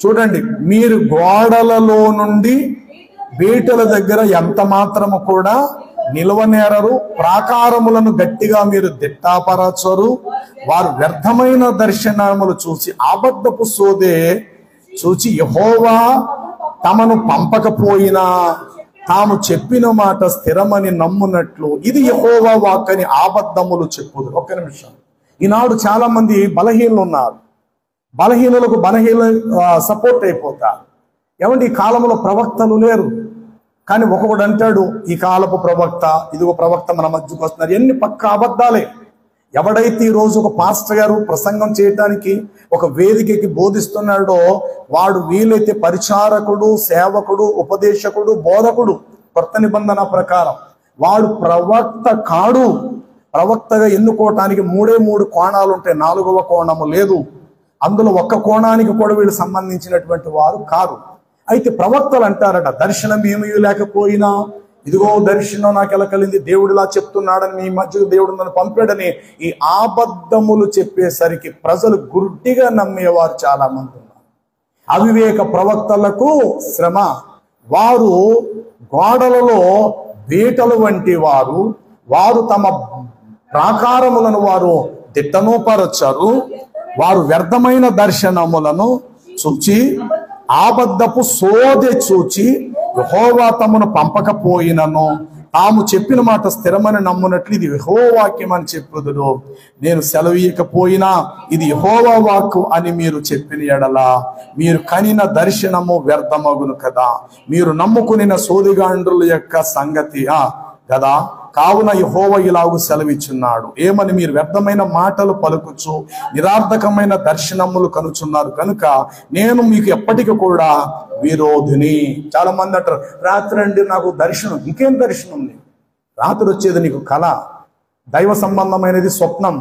చూడండి, మీరు గోడలలో నుండి బీటల దగ్గర ఎంత మాత్రము కూడా నిలవనేరరు, ప్రాకారములను గట్టిగా మీరు దిట్టాపరచరు. వారు వ్యర్థమైన దర్శనములు చూసి, అబద్ధపు సోదే చూచి యెహోవా తమను పంపకపోయినా తాము చెప్పిన మాట స్థిరమని నమ్మునట్లు ఇది యెహోవా వాక్కని అబద్ధములు చెప్పుదు. ఒక్క నిమిషం. ఈనాడు చాలా మంది బలహీనులు ఉన్నారు. బలహీనులకు సపోర్ట్ అయిపోతారు. ఏమంటే ఈ కాలంలో ప్రవక్తలు లేరు. కానీ ఒకడు అంటాడు, ఈ కాలపు ప్రవక్త, ఇదిగో ప్రవక్త మన మధ్యకు వస్తున్నారు. ఎన్ని పక్క అబద్ధాలే. ఎవడైతే ఈ రోజు ఒక పాస్టర్ గారు ప్రసంగం చేయటానికి ఒక వేదికకి బోధిస్తున్నాడో వాడు వీలైతే పరిచారకుడు, సేవకుడు, ఉపదేశకుడు, బోధకుడు. కొత్త నిబంధన ప్రకారం వాడు ప్రవక్త కాడు. ప్రవక్తగా ఎన్నుకోవటానికి 3 కోణాలు ఉంటాయి, 4వ కోణము లేదు. అందులో ఒక్క కోణానికి కూడా వీళ్ళు సంబంధించినటువంటి వారు కాదు. అయితే ప్రవక్తలు అంటారట, దర్శనం ఏమీ లేకపోయినా ఇదిగో దర్శనం నాకు ఎలా కలిగింది, దేవుడిలా చెప్తున్నాడని, మీ మధ్య దేవుడు నన్ను పంపాడని ఈ అబద్ధములు చెప్పేసరికి ప్రజలు గుడ్డిగా నమ్మేవారు చాలా మంది ఉన్నారు. అవివేక ప్రవక్తలకు శ్రమ. వారు గోడలలో బీటలు వంటి వారు. వారు తమ ప్రాకారములను వారు దిట్టనోపరచరు. వారు వ్యర్థమైన దర్శనములను చూచి, అబద్ధపు సోదె చూచి యెహోవా తమను పంపకపోయినను తాము చెప్పిన మాట స్థిరమని నమ్మునట్లు ఇది యెహోవా వాక్యం అని చెప్పుదురు. నేను సెలవీయకపోయినా ఇది యెహోవా వాక్కు అని మీరు చెప్పిన ఎడల మీరు కనిన దర్శనము వ్యర్థమగును కదా. మీరు నమ్ముకునిన సోదిగాండ్రుల యొక్క సంగతి కదా. కావున యెహోవా ఇలాగు సెలవిచ్చున్నాడు, ఏమని మీరు వ్యర్థమైన మాటలు పలుకుచు నిరార్థకమైన దర్శనములు కనుచున్నారు కనుక నేను మీకు ఎప్పటికీ కూడా విరోధిని. చాలా మంది అంటారు, రాత్రి అండి నాకు దర్శనం. ఇంకేం దర్శనం ఉంది? రాత్రి వచ్చేది నీకు కళ, దైవ సంబంధమైనది స్వప్నం.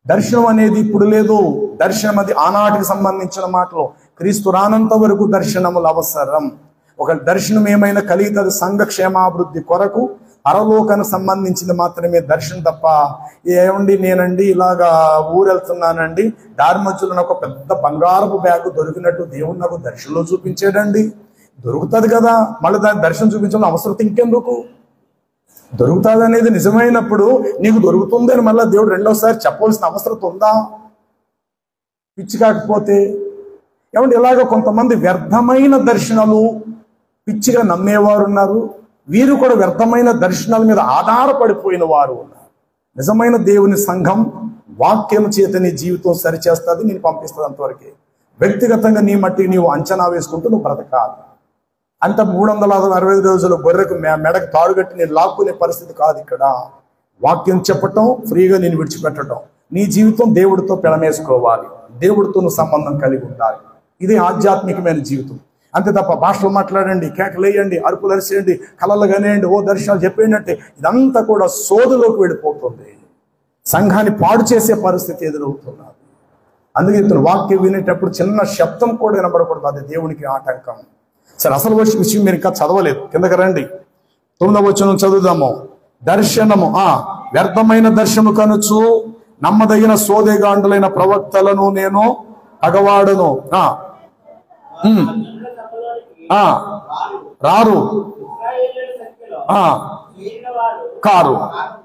దర్శనం అనేది ఇప్పుడు లేదు. దర్శనం అది ఆనాటికి సంబంధించిన మాటలు. క్రీస్తు రానంత వరకు దర్శనములు అవసరం. ఒక దర్శనం ఏమైనా కలిగితే సంఘ క్షేమాభివృద్ధి కొరకు, పరలోకానికి సంబంధించింది మాత్రమే దర్శనం తప్ప, ఏమండి నేనండి ఇలాగా ఊరెళ్తున్నానండి, దారి మధ్యలో నాకు పెద్ద బంగారపు బ్యాగ్ దొరికినట్టు దేవుడు నాకు దర్శనంలో చూపించాడండి. దొరుకుతుంది కదా, మళ్ళీ దాని దర్శనం చూపించాలని అవసరం ఇంకెందుకు? దొరుకుతుంది అనేది నిజమైనప్పుడు నీకు దొరుకుతుంది అని మళ్ళీ దేవుడు రెండోసారి చెప్పవలసిన అవసరం ఉందా? పిచ్చి కాకపోతే ఏమంటే ఇలాగ కొంతమంది వ్యర్థమైన దర్శనాలు పిచ్చిగా నమ్మేవారు ఉన్నారు. వీరు కూడా వ్యర్థమైన దర్శనాల మీద ఆధారపడిపోయిన వారు ఉన్నారు. నిజమైన దేవుని సంఘం వాక్యం చేత నీ జీవితం సరిచేస్తుంది, నేను పంపిస్తుంది. అంతవరకే వ్యక్తిగతంగా నీ మట్టికి నీవు అంచనా వేసుకుంటూ నువ్వు బ్రతకాలి. అంత 365 రోజులు గొర్రెకు మెడకు తాడుగట్టి నేను లాక్కునే పరిస్థితి కాదు. ఇక్కడ వాక్యం చెప్పటం, ఫ్రీగా నేను విడిచిపెట్టడం, నీ జీవితం దేవుడితో పెనమేసుకోవాలి, దేవుడితో నువ్వు సంబంధం కలిగి ఉండాలి. ఇదే ఆధ్యాత్మికమైన జీవితం. అంతే తప్ప భాషలు మాట్లాడండి, కేకలేయండి, అరుపులు అరిసేయండి, కళలు కానివ్వండి, ఓ దర్శనాలు చెప్పేయండి అంటే ఇదంతా కూడా సోదులోకి వెళ్ళిపోతుంది. సంఘాన్ని పాడు చేసే పరిస్థితి ఎదురవుతున్నది. అందుకే ఇతను వాక్యం వినేటప్పుడు చిన్న శబ్దం కూడా వినబడకూడదు, అది దేవునికి ఆటంకం. సరే, అసలు విషయం మీరు ఇంకా చదవలేదు, కిందకి రండి. 9వ వచనం చదువుదాము. దర్శనము వ్యర్థమైన దర్శనము కనుచు నమ్మదగిన సోదెగాండులైన ప్రవక్తలను నేను పగవాడును. రారు కారు.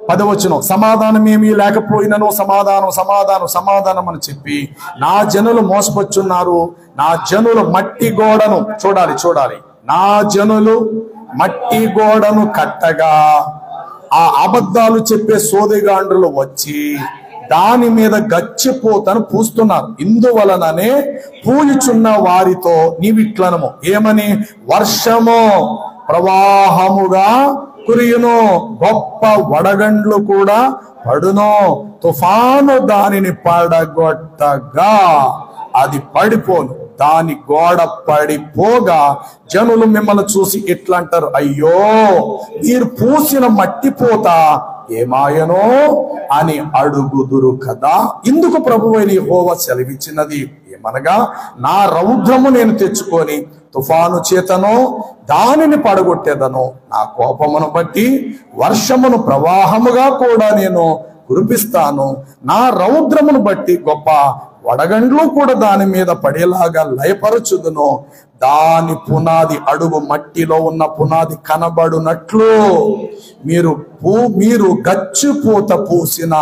10వ వచనం. సమాధానం ఏమీ లేకపోయినను సమాధానం సమాధానం సమాధానం అని చెప్పి నా జనులు మోసపొచ్చున్నారు. నా జనులు మట్టి గోడను చూడాలి, నా జనులు మట్టి గోడను కట్టగా ఆ అబద్ధాలు చెప్పే సోదెగాండ్రులు వచ్చి దాని మీద గచ్చిపోతను పూస్తున్నారు. ఇందువలననే పూయుచున్న వారితో నీవిట్లనము ఏమని, వర్షము ప్రవాహముగా కురియును, గొప్ప వడగండ్లు కూడా పడును, తుఫాను దానిని పడగొట్టగా అది పడిపోను, దాని గోడ పడిపోగా జనులు మిమ్మల్ని చూసి ఇట్లా అంటారు, అయ్యో మీరు పూసిన మట్టిపోత ఏమాయనో అని అడుగుదురు కదా. ఇందుకు ప్రభువైన యెహోవా సెలవిచ్చినది ఏమనగా, నా రౌద్రము నేను తెచ్చుకొని తుఫాను చేతను దానిని పడగొట్టేదను, నా కోపమును బట్టి వర్షమును ప్రవాహముగా కూడా నేను కురిపిస్తాను, నా రౌద్రమును బట్టి గొప్ప వడగండ్లు కూడా దాని మీద పడేలాగా లయపరచుదును, దాని పునాది అడుగు మట్టిలో ఉన్న పునాది కనబడునట్లు మీరు గచ్చిపూత పూసిన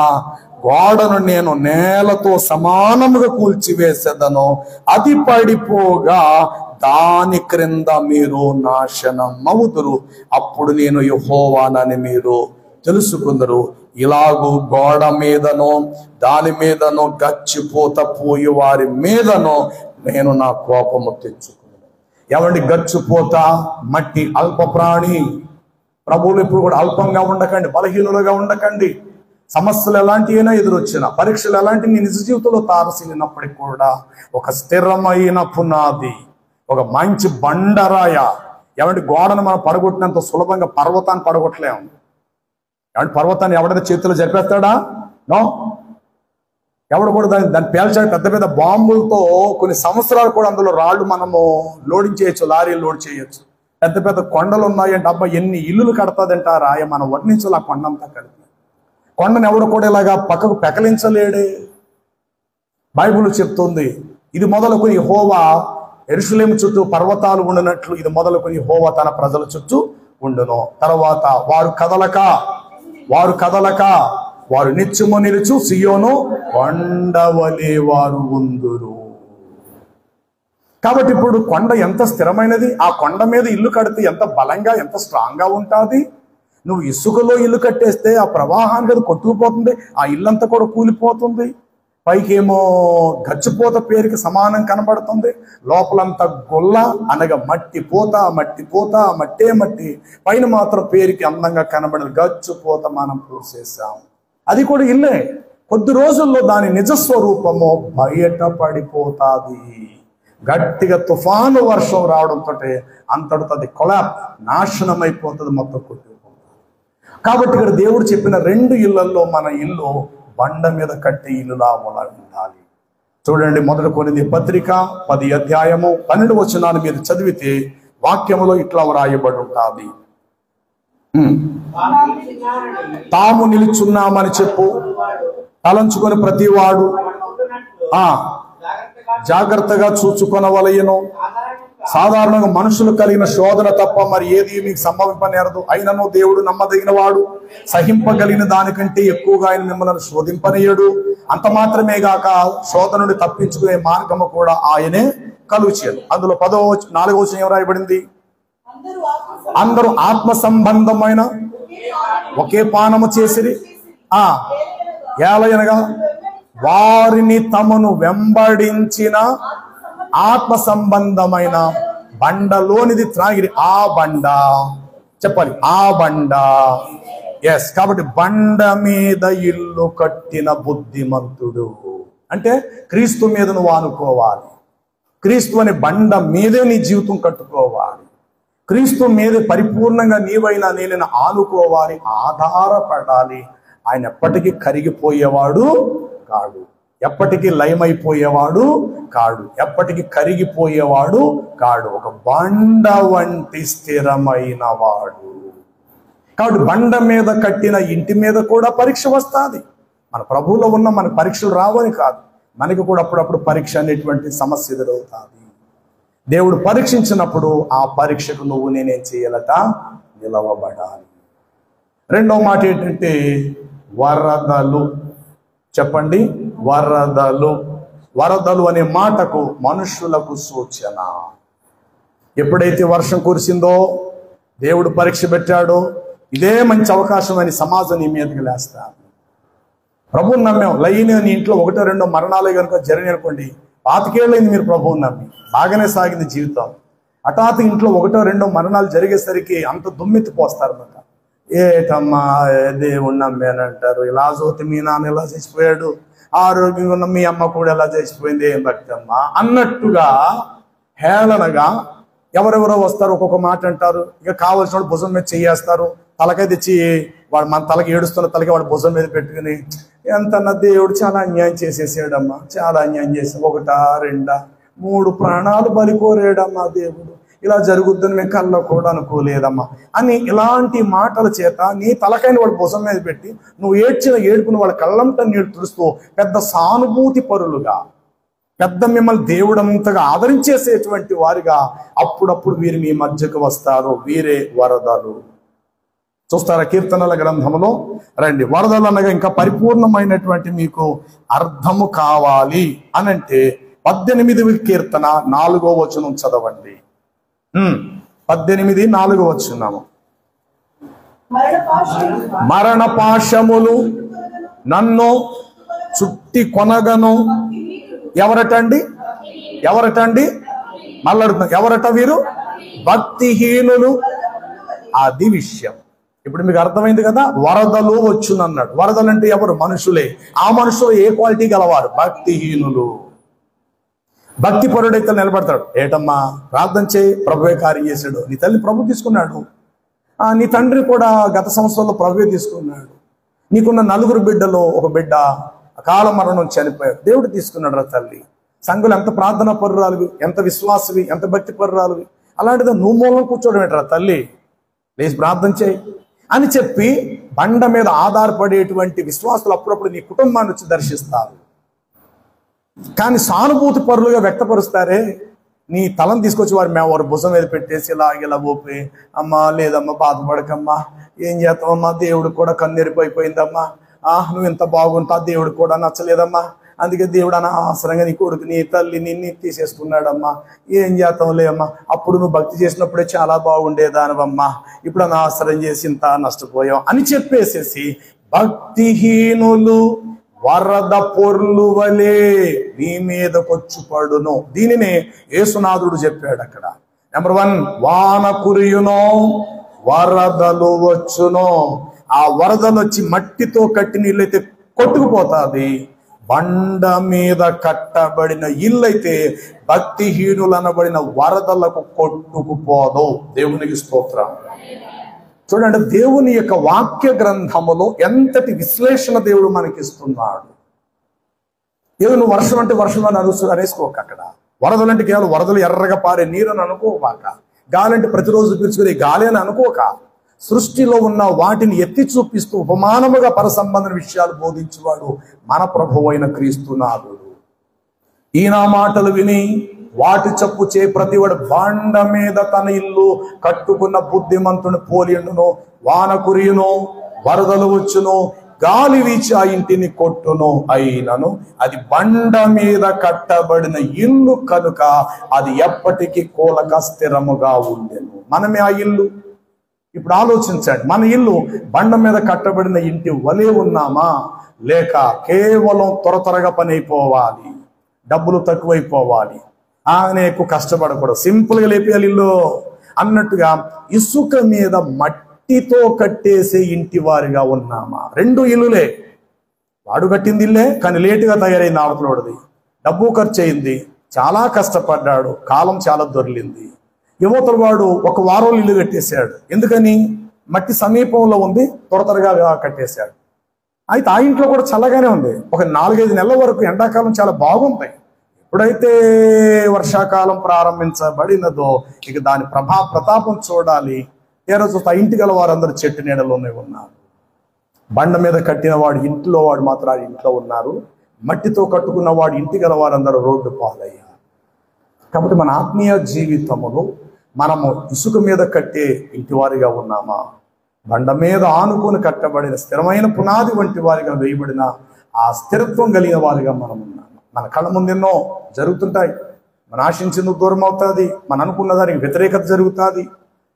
గోడను నేను నేలతో సమానముగా కూల్చివేసేదను, అది పడిపోగా దాని క్రింద మీరు నాశనం అవుదురు, అప్పుడు నేను యెహోవానని మీరు తెలుసుకుందరు. ఇలాగూ గోడ మీదనో దాని మీదనో గచ్చిపోత పోయి వారి మీదనో నేను నా కోపము తెచ్చుకున్నాను. ఏమండి, గచ్చిపోత మట్టి అల్ప ప్రాణి. ప్రభువులు ఎప్పుడు కూడా అల్పంగా ఉండకండి, బలహీనులుగా ఉండకండి. సమస్యలు ఎలాంటివైనా ఎదురొచ్చిన, పరీక్షలు ఎలాంటి నీ నిజ జీవితంలో తారసినప్పటికీ కూడా ఒక స్థిరమైన పునాది, ఒక మంచి బండరాయ. ఏమంటే గోడను మనం పడగొట్టినంత సులభంగా పర్వతాన్ని పడగొట్టలేము. ఏమంటే పర్వతాన్ని ఎవడైనా చేతిలో జరిపేస్తాడా? నో. ఎవడు కూడా దాన్ని పేల్చాడు. పెద్ద పెద్ద బాంబులతో కొన్ని సంవత్సరాలు కూడా అందులో రాళ్ళు మనము లోడింగ్ చేయొచ్చు, లారీలు లోడ్ చేయొచ్చు. పెద్ద పెద్ద కొండలు ఉన్నాయంటే అబ్బా ఎన్ని ఇల్లులు కడతాదంటారా, మనం వర్ణించాలి ఆ కొండంతా కడితే. కొండను ఎవడు కూడా ఇలాగా పక్కకు పెకలించలేడే. బైబిల్ చెప్తుంది, ఇది మొదలుకొని యెహోవా యెరూషలేము చుట్టూ పర్వతాలు ఉండినట్లు ఇది మొదలుకొని యెహోవా తన ప్రజల చుట్టూ ఉండును. తర్వాత వారు కదలక వారు నిత్యము నిలుచు సియోను కొండవలే వారు ఉందురు. కాబట్టి ఇప్పుడు కొండ ఎంత స్థిరమైనది, ఆ కొండ మీద ఇల్లు కడితే ఎంత బలంగా ఎంత స్ట్రాంగ్ గా ఉంటుంది. నువ్వు ఇసుకలో ఇల్లు కట్టేస్తే ఆ ప్రవాహానికి అది కొట్టుకుపోతుంది, ఆ ఇల్లంతా కూడా కూలిపోతుంది. పైకేమో గచ్చిపోత పేరుకి సమానం కనబడుతుంది, లోపలంతా గొల్ల అనగా మట్టిపోత మట్టే మట్టి, పైన మాత్రం పేరుకి అందంగా కనబడదు గచ్చిపోత మనం పూసేసాం. అది కూడా ఇల్లే, కొద్ది రోజుల్లో దాని నిజస్వరూపము బయట పడిపోతాది. గట్టిగా తుఫాను వర్షం రావడంతో అంతటితో అది నాశనం అయిపోతుంది, మొత్తం కొట్టుకుపోతుంది. కాబట్టి ఇక్కడ దేవుడు చెప్పిన 2 ఇళ్లలో మన ఇల్లు బండ మీద కట్టి ఇల్లులా ఉండాలి. చూడండి, 1 కొరింథీ పత్రిక 10 అధ్యాయము 12 వచనాలు మీరు చదివితే వాక్యములో ఇట్లా వ్రాయబడి ఉంటుంది. తాము నిలుచున్నామని చెప్పు తలంచుకొని ప్రతివాడు జాగ్రత్తగా చూచుకొనవలయను. సాధారణంగా మనుషులు కలిగిన శోధన తప్ప మరి ఏది మీకు సంభవింపనేరదు. అయినను దేవుడు నమ్మదగిన వాడు, సహింపగలిగిన దానికంటే ఎక్కువగా ఆయన మిమ్మల్ని శోధింపనీయడు. అంత మాత్రమే గాక శోధన నుండి తప్పించుకునే మార్గము కూడా ఆయనే కలుగు చేయడు. అందులో 4వ వచనం ఏం రాయబడింది? అందరూ ఆత్మ సంబంధమైన ఒకే పానము చేసిరి, ఏలయనగా వారిని తమను వెంబడించిన ఆత్మ సంబంధమైన బండలోనిది త్రాగిరి. ఆ బండ చెప్పాలి, ఆ బండ. ఎస్, కాబట్టి బండ మీద ఇల్లు కట్టిన బుద్ధిమంతుడు అంటే క్రీస్తు మీద నువ్వు ఆనుకోవాలి. క్రీస్తు అనే బండ మీదే నీ జీవితం కట్టుకోవాలి. క్రీస్తు మీద పరిపూర్ణంగా నీవైనా నేనైనా ఆనుకోవాలి, ఆధారపడాలి. ఆయన ఎప్పటికీ కరిగిపోయేవాడు కాడు, ఎప్పటికీ లయమైపోయేవాడు కాడు, ఎప్పటికీ కరిగిపోయేవాడు కాడు. ఒక బండ వంటి స్థిరమైన వాడు. కాబట్టి బండ మీద కట్టిన ఇంటి మీద కూడా పరీక్ష వస్తుంది. మన ప్రభువులో ఉన్న మన పరీక్షలు రావని కాదు, మనకి కూడా అప్పుడప్పుడు పరీక్ష అనేటువంటి సమస్య ఎదురవుతుంది. దేవుడు పరీక్షించినప్పుడు ఆ పరీక్షకు నువ్వు నేనేం చేయాలట? నిలవబడాలి. రెండవ మాట ఏంటంటే వరదలు. చెప్పండి, వరదలు. వరదలు అనే మాటకు మనుషులకు సూచన. ఎప్పుడైతే వర్షం కురిసిందో, దేవుడు పరీక్ష పెట్టాడో, ఇదే మంచి అవకాశం అని సమాజం నీ మీదకి లేస్తాను. ప్రభువుని నమ్మాం, లైన్ నీ ఇంట్లో 1-2 మరణాలే కనుక జరిగినాయి అనుకోండి, 25 ఏళ్ళైంది మీరు ప్రభువుని నమ్మి, బాగానే సాగింది జీవితం. హఠాత్ ఇంట్లో 1-2 మరణాలు జరిగేసరికి అంత దుమ్మెత్తిపోస్తారన్నమాట. ఏటమ్మా దేవుడు నమ్మానంటారు, ఇలా చూస్తే మీ నాన్న ఎలా చచ్చిపోయాడు, ఆరోగ్యంగా ఉన్న మీ అమ్మ కూడా ఎలా చచ్చిపోయింది, ఏం భక్తమ్మా అన్నట్టుగా హేళనగా ఎవరెవరో వస్తారు, ఒక్కొక్క మాట అంటారు. ఇక కావలసిన వాడు భుజం మీద చెయ్యేస్తారు, తలకాయ తెచ్చి వాడు మన తలకి ఏడుస్తున్న తలకి వాడు భుజం మీద పెట్టుకుని ఎంతన్నా దేవుడు చాలా అన్యాయం చేసేసాడమ్మా, చాలా అన్యాయం చేసాం, 1-2-3 ప్రాణాలు బలి కోరాడమ్మా దేవుడు, ఇలా జరుగుద్దని మేము కళ్ళ కూడా అనుకోలేదమ్మా అని ఇలాంటి మాటల చేత నీ తలకాయని వాడు భుజం మీద పెట్టి నువ్వు ఏడ్చిన ఏడుపుని వాళ్ళ కళ్ళంతా నీళ్ళు తుడుస్తూ పెద్ద సానుభూతి పరులుగా, పెద్ద మిమ్మల్ని దేవుడంతగా ఆదరించేసేటువంటి వారిగా అప్పుడప్పుడు వీరు మీ మధ్యకు వస్తారు. వీరే వరదలు. చూస్తారా కీర్తనల గ్రంథంలో? రండి, వరదలు అనగా ఇంకా పరిపూర్ణమైనటువంటి మీకు అర్థము కావాలి అనంటే 18వ కీర్తన 4వ వచనం చదవండి. 18:4 వచనం. మరణ పాశములు నన్ను చుట్టి కొనగను. ఎవరటండి? మళ్ళడుతున్నా, ఎవరట వీరు? భక్తిహీనులు. అది విషయం. ఇప్పుడు మీకు అర్థమైంది కదా, వరదలు వచ్చునన్నాడు. వరదలు అంటే ఎవరు? మనుషులే. ఆ మనుషులు ఏ క్వాలిటీ గలవారు? భక్తిహీనులు. భక్తి పరుడైతే నిలబడతాడు. ఏటమ్మా ప్రార్థన చేయి, ప్రభువే కార్యం చేశాడు. నీ తల్లి ప్రభు తీసుకున్నాడు, నీ తండ్రి కూడా గత సంవత్సరంలో ప్రభువే తీసుకున్నాడు. నీకున్న 4 బిడ్డలో ఒక బిడ్డ అకాల మరణం చనిపోయాడు, దేవుడు తీసుకున్నాడు రా తల్లి. సంఘులు ఎంత ప్రార్థన పరురాలువి, ఎంత విశ్వాసవి, ఎంత భక్తి పరురాలువి. అలాంటిదో నువ్వు మూలం కూర్చోవడం ఏంటరా తల్లి, లేచి ప్రార్థన చేయి అని చెప్పి బండ మీద ఆధారపడేటువంటి విశ్వాసులు అప్పుడప్పుడు నీ కుటుంబాన్ని వచ్చి దర్శిస్తారు. కానీ సానుభూతి పరులుగా వ్యక్తపరుస్తారే, నీ తలను తీసుకొచ్చి వారి భుజం మీద పెట్టేసి ఇలా ఊపి, అమ్మా లేదమ్మా బాధపడకమ్మా, ఏం చేస్తామమ్మా, దేవుడు కూడా కన్నెరిపోయిపోయిందమ్మా, నువ్వు ఎంత బాగుంటా, దేవుడు కూడా నచ్చలేదమ్మా, అందుకే దేవుడు అనవసరంగా నీ కొడుకు నీ తల్లి నిన్ను తీసేసుకున్నాడమ్మా, ఏం చేస్తాంలే అమ్మా, అప్పుడు నువ్వు భక్తి చేసినప్పుడే చాలా బాగుండేదానివమ్మా, ఇప్పుడు అనవసరం చేసి ఇంత నష్టపోయావు అని చెప్పేసేసి భక్తిహీనులు వరద పొర్లు వలే నీ మీదకొచ్చు పడును. దీనినే యేసునాథుడు చెప్పాడు అక్కడ. నెంబర్ 1, వాన కురియును, వరదలు వచ్చును. ఆ వరదలు వచ్చి మట్టితో కట్టిన ఇల్లు అయితే కొట్టుకుపోతుంది, బండ మీద కట్టబడిన ఇల్లు అయితే భక్తిహీనులు అనబడిన వరదలకు కొట్టుకుపోదు. దేవునికి స్తోత్రం. చూడండి, దేవుని యొక్క వాక్య గ్రంథములో ఎంతటి విశ్లేషణ దేవుడు మనకిస్తున్నాడు. ఏదో నువ్వు వర్షం అంటే వర్షం అని అనేసుకోక. అక్కడ వరదలు అంటే కేవలం వరదలు ఎర్రగా పారే నీరు అని అనుకోవాక, గాలి అంటే ప్రతిరోజు పీల్చుకునే గాలి అని అనుకోక, సృష్టిలో ఉన్న వాటిని ఎత్తి చూపిస్తూ ఉపమానముగా పరసంబంధ విషయాలు బోధించేవాడు మన ప్రభువైన క్రీస్తునాథుడు. ఈయన మాటలు విని వాటి చప్పుచే ప్రతివాడు బండ మీద తన ఇల్లు కట్టుకున్న బుద్ధిమంతుని పోలియును, వాన కురియును, వరదలు వచ్చును, గాలి వీచి ఆ ఇంటిని కొట్టును, అయినను అది బండ మీద కట్టబడిన ఇల్లు కనుక అది ఎప్పటికీ కూలక స్థిరముగా ఉండెను. మనమే ఆ ఇల్లు. ఇప్పుడు ఆలోచించండి, మన ఇల్లు బండ మీద కట్టబడిన ఇంటి వలె ఉన్నామా, లేక కేవలం త్వరగా పని అయిపోవాలి, డబ్బులు తక్కువైపోవాలి, ఆమె ఎక్కువ కష్టపడకూడదు, సింపుల్గా లేపేయాలి ఇల్లు అన్నట్టుగా ఇసుక మీద మట్టితో కట్టేసే ఇంటి వారిగా ఉన్నామా? రెండు ఇల్లులే, వాడు కట్టింది ఇల్లే కానీ లేటుగా తయారైంది, ఆవతలోడిది డబ్బు ఖర్చు అయింది, చాలా కష్టపడ్డాడు, కాలం చాలా దొరికింది. యువతల వాడు ఒక వారం ఇల్లు కట్టేశాడు. ఎందుకని? మట్టి సమీపంలో ఉంది, త్వరగా కట్టేశాడు. అయితే ఆ ఇంట్లో కూడా చల్లగానే ఉంది. ఒక 4-5 నెలల వరకు ఎండాకాలం చాలా బాగుంది. ఎప్పుడైతే వర్షాకాలం ప్రారంభించబడినదో ఇక దాని ప్రతాపం చూడాలి. ఏ రోజు ఆ ఇంటి గల వారందరూ చెట్టు నీడలోనే ఉన్నారు. బండ మీద కట్టిన వాడు ఇంట్లో వాడు మాత్రం ఆ ఇంట్లో ఉన్నారు. మట్టితో కట్టుకున్న వాడు ఇంటి గల వారందరూ రోడ్డు పాలయ్యారు. కాబట్టి మన ఆత్మీయ జీవితములో మనము ఇసుక మీద కట్టే ఇంటి వారిగా ఉన్నామా, బండ మీద ఆనుకొని కట్టబడిన స్థిరమైన పునాది వంటి వారిగా వేయబడిన ఆ స్థిరత్వం కలిగిన వారిగా మనం ఉన్నాము? మన కళ్ళ ముందు ఎన్నో జరుగుతుంటాయి. మన ఆశించింది దూరం అవుతుంది, మన అనుకున్న దానికి వ్యతిరేకత జరుగుతుంది.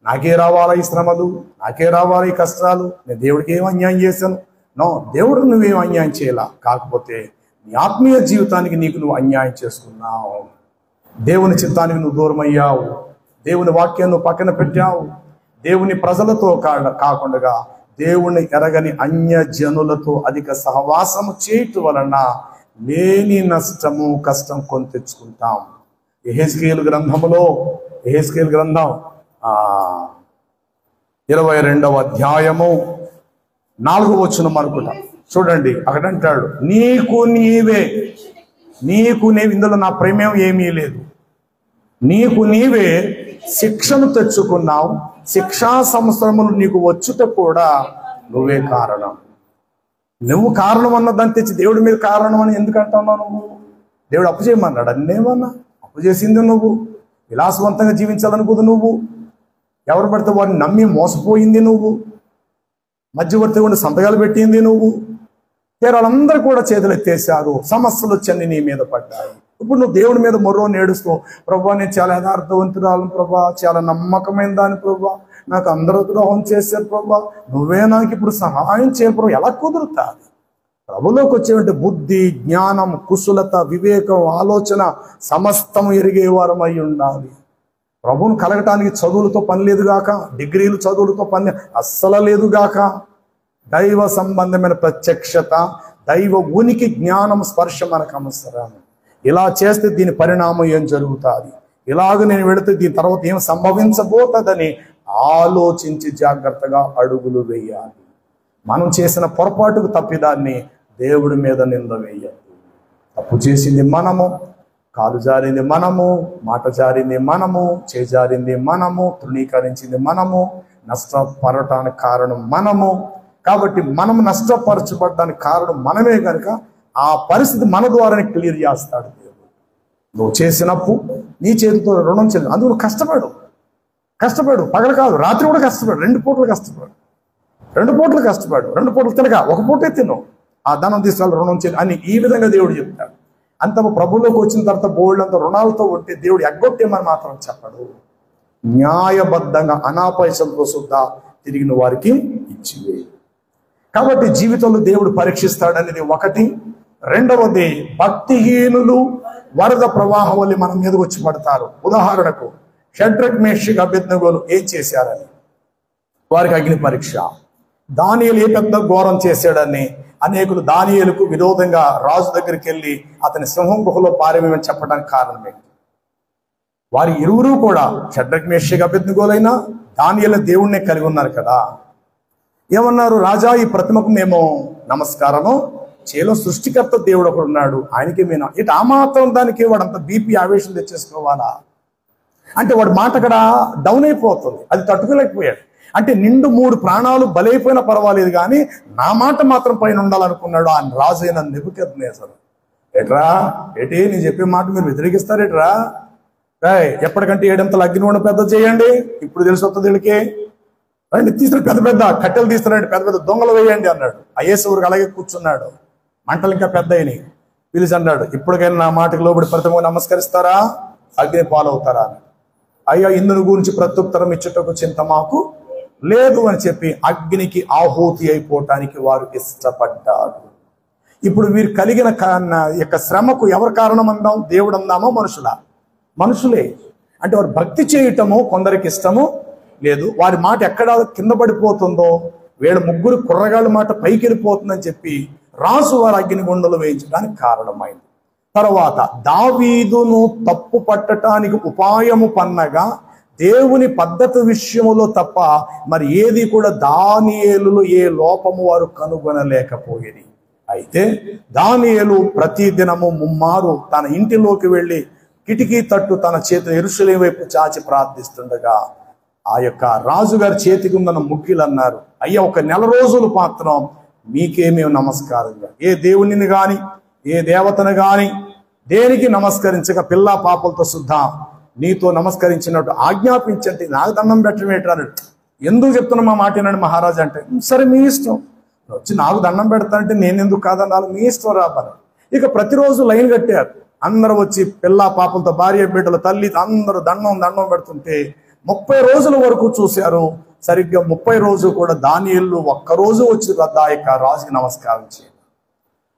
నాకే రావాలా ఈ శ్రమలు, నాకే రావాలా ఈ కష్టాలు, నేను దేవుడికి ఏం అన్యాయం చేశాను? నో, దేవుడు నువ్వేం అన్యాయం చేయాలా, కాకపోతే నీ ఆత్మీయ జీవితానికి నీకు నువ్వు అన్యాయం చేసుకున్నావు. దేవుని చిత్తానికి నువ్వు దూరం అయ్యావు, దేవుని వాక్యాన్ని నువ్వు పక్కన పెట్టావు. దేవుని ప్రజలతో కాకుండా దేవుని ఎరగని అన్య జనులతో అధిక సహవాసము చేయటం వలన లేని నష్టము కష్టం కొని తెచ్చుకుంటాం. యెహెజ్కేలు గ్రంథం 22వ అధ్యాయము 4వ వచనం అనుకుంటా చూడండి. అక్కడ అంటాడు, నీకు నీవే ఇందులో నా ప్రేమేం ఏమీ లేదు, నీకు నీవే శిక్షను తెచ్చుకున్నావు, శిక్షా సంవత్సరములు నీకు వచ్చుట కూడా నువ్వే కారణం. నువ్వు కారణం అన్నదాన్ని తెచ్చి దేవుడి మీద కారణం అని ఎందుకు అంటున్నావు? నువ్వు దేవుడు అప్పు చేయమన్నాడు, అన్నేమన్నా అప్పు చేసింది నువ్వు, విలాసవంతంగా జీవించాలనుకోదు నువ్వు, ఎవరు పడితే వారిని నమ్మి మోసపోయింది నువ్వు, మధ్యవర్తి ఉండి సంతకాలు పెట్టింది నువ్వు. వాళ్ళందరూ కూడా చేతులు ఎత్తేసారు, సమస్యలు వచ్చి నీ మీద పడ్డాయి. ఇప్పుడు నువ్వు దేవుడి మీద మొర్రో నేడుస్తూ, ప్రభా నేను చాలా యథార్థవంతురాలను ప్రభా, చాలా నమ్మకమైన దాని ప్రభా, నాకు అందరూ ద్రోహం చేశారు ప్రభా, నువ్వే నాకు ఇప్పుడు సహాయం చేయాలి ప్రభా. ఎలా కుదురుతుంది? ప్రభులోకి వచ్చేటువంటి బుద్ధి, జ్ఞానం, కుశలత, వివేకం, ఆలోచన సమస్తం ఎరిగేవారం అయి ఉండాలి. ప్రభువును కలగటానికి చదువులతో పని లేదుగాక, డిగ్రీలు చదువులతో పని అస్సలు లేదుగాక. దైవ సంబంధమైన ప్రత్యక్షత, దైవ ఉనికి, జ్ఞానం, స్పర్శ మనకు అవసరం. ఇలా చేస్తే దీని పరిణామం ఏం జరుగుతుంది, ఇలాగ నేను వెళితే దీని తర్వాత ఏం సంభవించబోతుందని ఆలోచించి జాగ్రత్తగా అడుగులు వేయాలి. మనం చేసిన పొరపాటుకు తప్పిదాన్ని దేవుడి మీద నింద వేయద్దు. తప్పు చేసింది మనము, కాలు జారింది మనము, మాట జారింది మనము, చేజారింది మనము, తృణీకరించింది మనము, నష్టపడటానికి కారణం మనము. కాబట్టి మనం నష్టపరచబడడానికి కారణం మనమే కనుక ఆ పరిస్థితి మన ద్వారానే క్లియర్ చేస్తాడు దేవుడు. నువ్వు చేసినప్పు నీ చేతితో రుణం చెల్లి, అందుకు నువ్వు కష్టపడు, పగలు కాదు రాత్రి కూడా కష్టపడు, 2 పూటలు కష్టపడు, 2 పూటలు తినక 1 పూటే తిను, ఆ ధనం తీసుకెళ్ళి రుణం చెల్లి అని ఈ విధంగా దేవుడు చెప్తాడు. అంత ప్రభులోకి వచ్చిన తర్వాత బోల్డంత రుణాలతో ఉంటే దేవుడు ఎగ్గొట్టేమని మాత్రం చెప్పడు. న్యాయబద్ధంగా అనాపైసలతో సుద్ధా తిరిగిన వారికి ఇచ్చివే. కాబట్టి జీవితంలో దేవుడు పరీక్షిస్తాడనేది ఒకటి. రెండవది, భక్తిహీనులు వరద ప్రవాహం వల్ల మన మీదకి వచ్చి పడతారు. ఉదాహరణకు షడ్రక్, మేషక్, అబేద్నెగోలు ఏం చేశారని వారికి అగ్ని పరీక్ష. దానియేలు ఏ పెద్ద ఘోరం చేశాడని అనేకులు దానియేలుకు విరోధంగా రాజు దగ్గరికి వెళ్ళి అతని సింహం గుహలో పారేమని చెప్పడానికి కారణమే. వారి ఇరువురు కూడా షడ్రక్, మేషక్, అబేద్నెగోలైనా దానియేలు దేవుణ్ణే కలిగి ఉన్నారు కదా. ఏమన్నారు? రాజా, ఈ ప్రతిమకు మేము నమస్కారము చేలో సృష్టికర్త దేవుడు ఒకడు ఉన్నాడు, ఆయనకి మేము ఇటు ఆ మాత్రం దానికి వాడంత బీపీ ఆవేశం తెచ్చేసుకోవాలా అంటే వాడి మాట అక్కడ డౌన్ అయిపోతుంది, అది తట్టుకోలేకపోయాడు. అంటే నిండు 3 ప్రాణాలు బలైపోయినా పర్వాలేదు కానీ నా మాట మాత్రం పైన ఉండాలనుకున్నాడు ఆ రాజైన నెబుకద్నెజరు. ఏట్రా ఏటి నేను చెప్పే మాట మీరు వ్యతిరేకిస్తారేట్రా? ఎప్పటికంటే 7 అంతలు అగ్నిగుండం పెద్ద చేయండి, ఇప్పుడు తెలిసి వస్తుంది వీళ్ళకి. రండి తీసిరండి, పెద్ద పెద్ద కట్టెలు తీసిరండి, పెద్ద పెద్ద దొంగలు వేయండి అన్నాడు. అయ్యేసరికి అలాగే కూర్చున్నాడు. మంటలు ఇంకా పెద్ద అయినాయి. పిలిచి అన్నాడు, ఇప్పటికైనా నా మాటకు లోబడి ప్రతిమ నమస్కరిస్తారా, అగ్ని పాలవుతారా అని. అయ్యా ఇందుని గురించి ప్రత్యుత్తరం ఇచ్చుటకు చింత మాకు లేదు అని చెప్పి అగ్నికి ఆహుతి అయిపోవటానికి వారు ఇష్టపడ్డారు. ఇప్పుడు వీరు కలిగిన యొక్క శ్రమకు ఎవరు కారణం అందాం? దేవుడు అందామా మనుషులా? మనుషులే. అంటే వారు భక్తి చేయటము కొందరికి ఇష్టము లేదు, వారి మాట ఎక్కడ కింద పడిపోతుందో, వీళ్ళ ముగ్గురు కుర్రగాళ్ళ మాట పైకి వెళ్ళిపోతుందని చెప్పి రాజు వారు అగ్నిగుండంలో వేయించడానికి కారణమైంది. తర్వాత దావీదును తప్పు పట్టడానికి ఉపాయము పన్నగా దేవుని పద్ధతి విషయములో తప్ప మరి ఏది కూడా దానియేలులో ఏ లోపము వారు కనుగొనలేకపోయేది. అయితే దానియేలు ప్రతి దినము ముమ్మారు తన ఇంటిలోకి వెళ్ళి కిటికీ తట్టు తన చేతిని యెరూషలేము వైపు చాచి ప్రార్థిస్తుండగా ఆ యొక్క రాజుగారి చేతికి ఉన్న ముఖ్యులు అన్నారు, అయ్యా 1 నెల రోజులు మాత్రం మీకేమీ నమస్కారంగా ఏ దేవునిని గాని ఏ దేవతను గాని దేనికి నమస్కరించక పిల్లా పాపలతో శుద్ధ నీతో నమస్కరించినట్టు ఆజ్ఞాపించండి, నాకు దండం పెట్టమేంటి అన్నాడు. ఎందుకు చెప్తున్నా మా మాట వినండి మహారాజు అంటే, సరే మీ ఇష్టం, వచ్చి నాకు దండం పెడతానంటే నేను ఎందుకు కాదన్నాను, మీ ఇష్టం రాపని. ఇక ప్రతిరోజు లైన్ కట్టారు. అందరూ వచ్చి పిల్లా పాపలతో భార్య బిడ్డలు తల్లి అందరూ దండం పెడుతుంటే 30 రోజుల వరకు చూశారు. సరిగ్గా 30 రోజులు కూడా దానియేలు ఒక్కరోజు వచ్చి ఆ యొక్క రాజుకి నమస్కారం చేయాలి.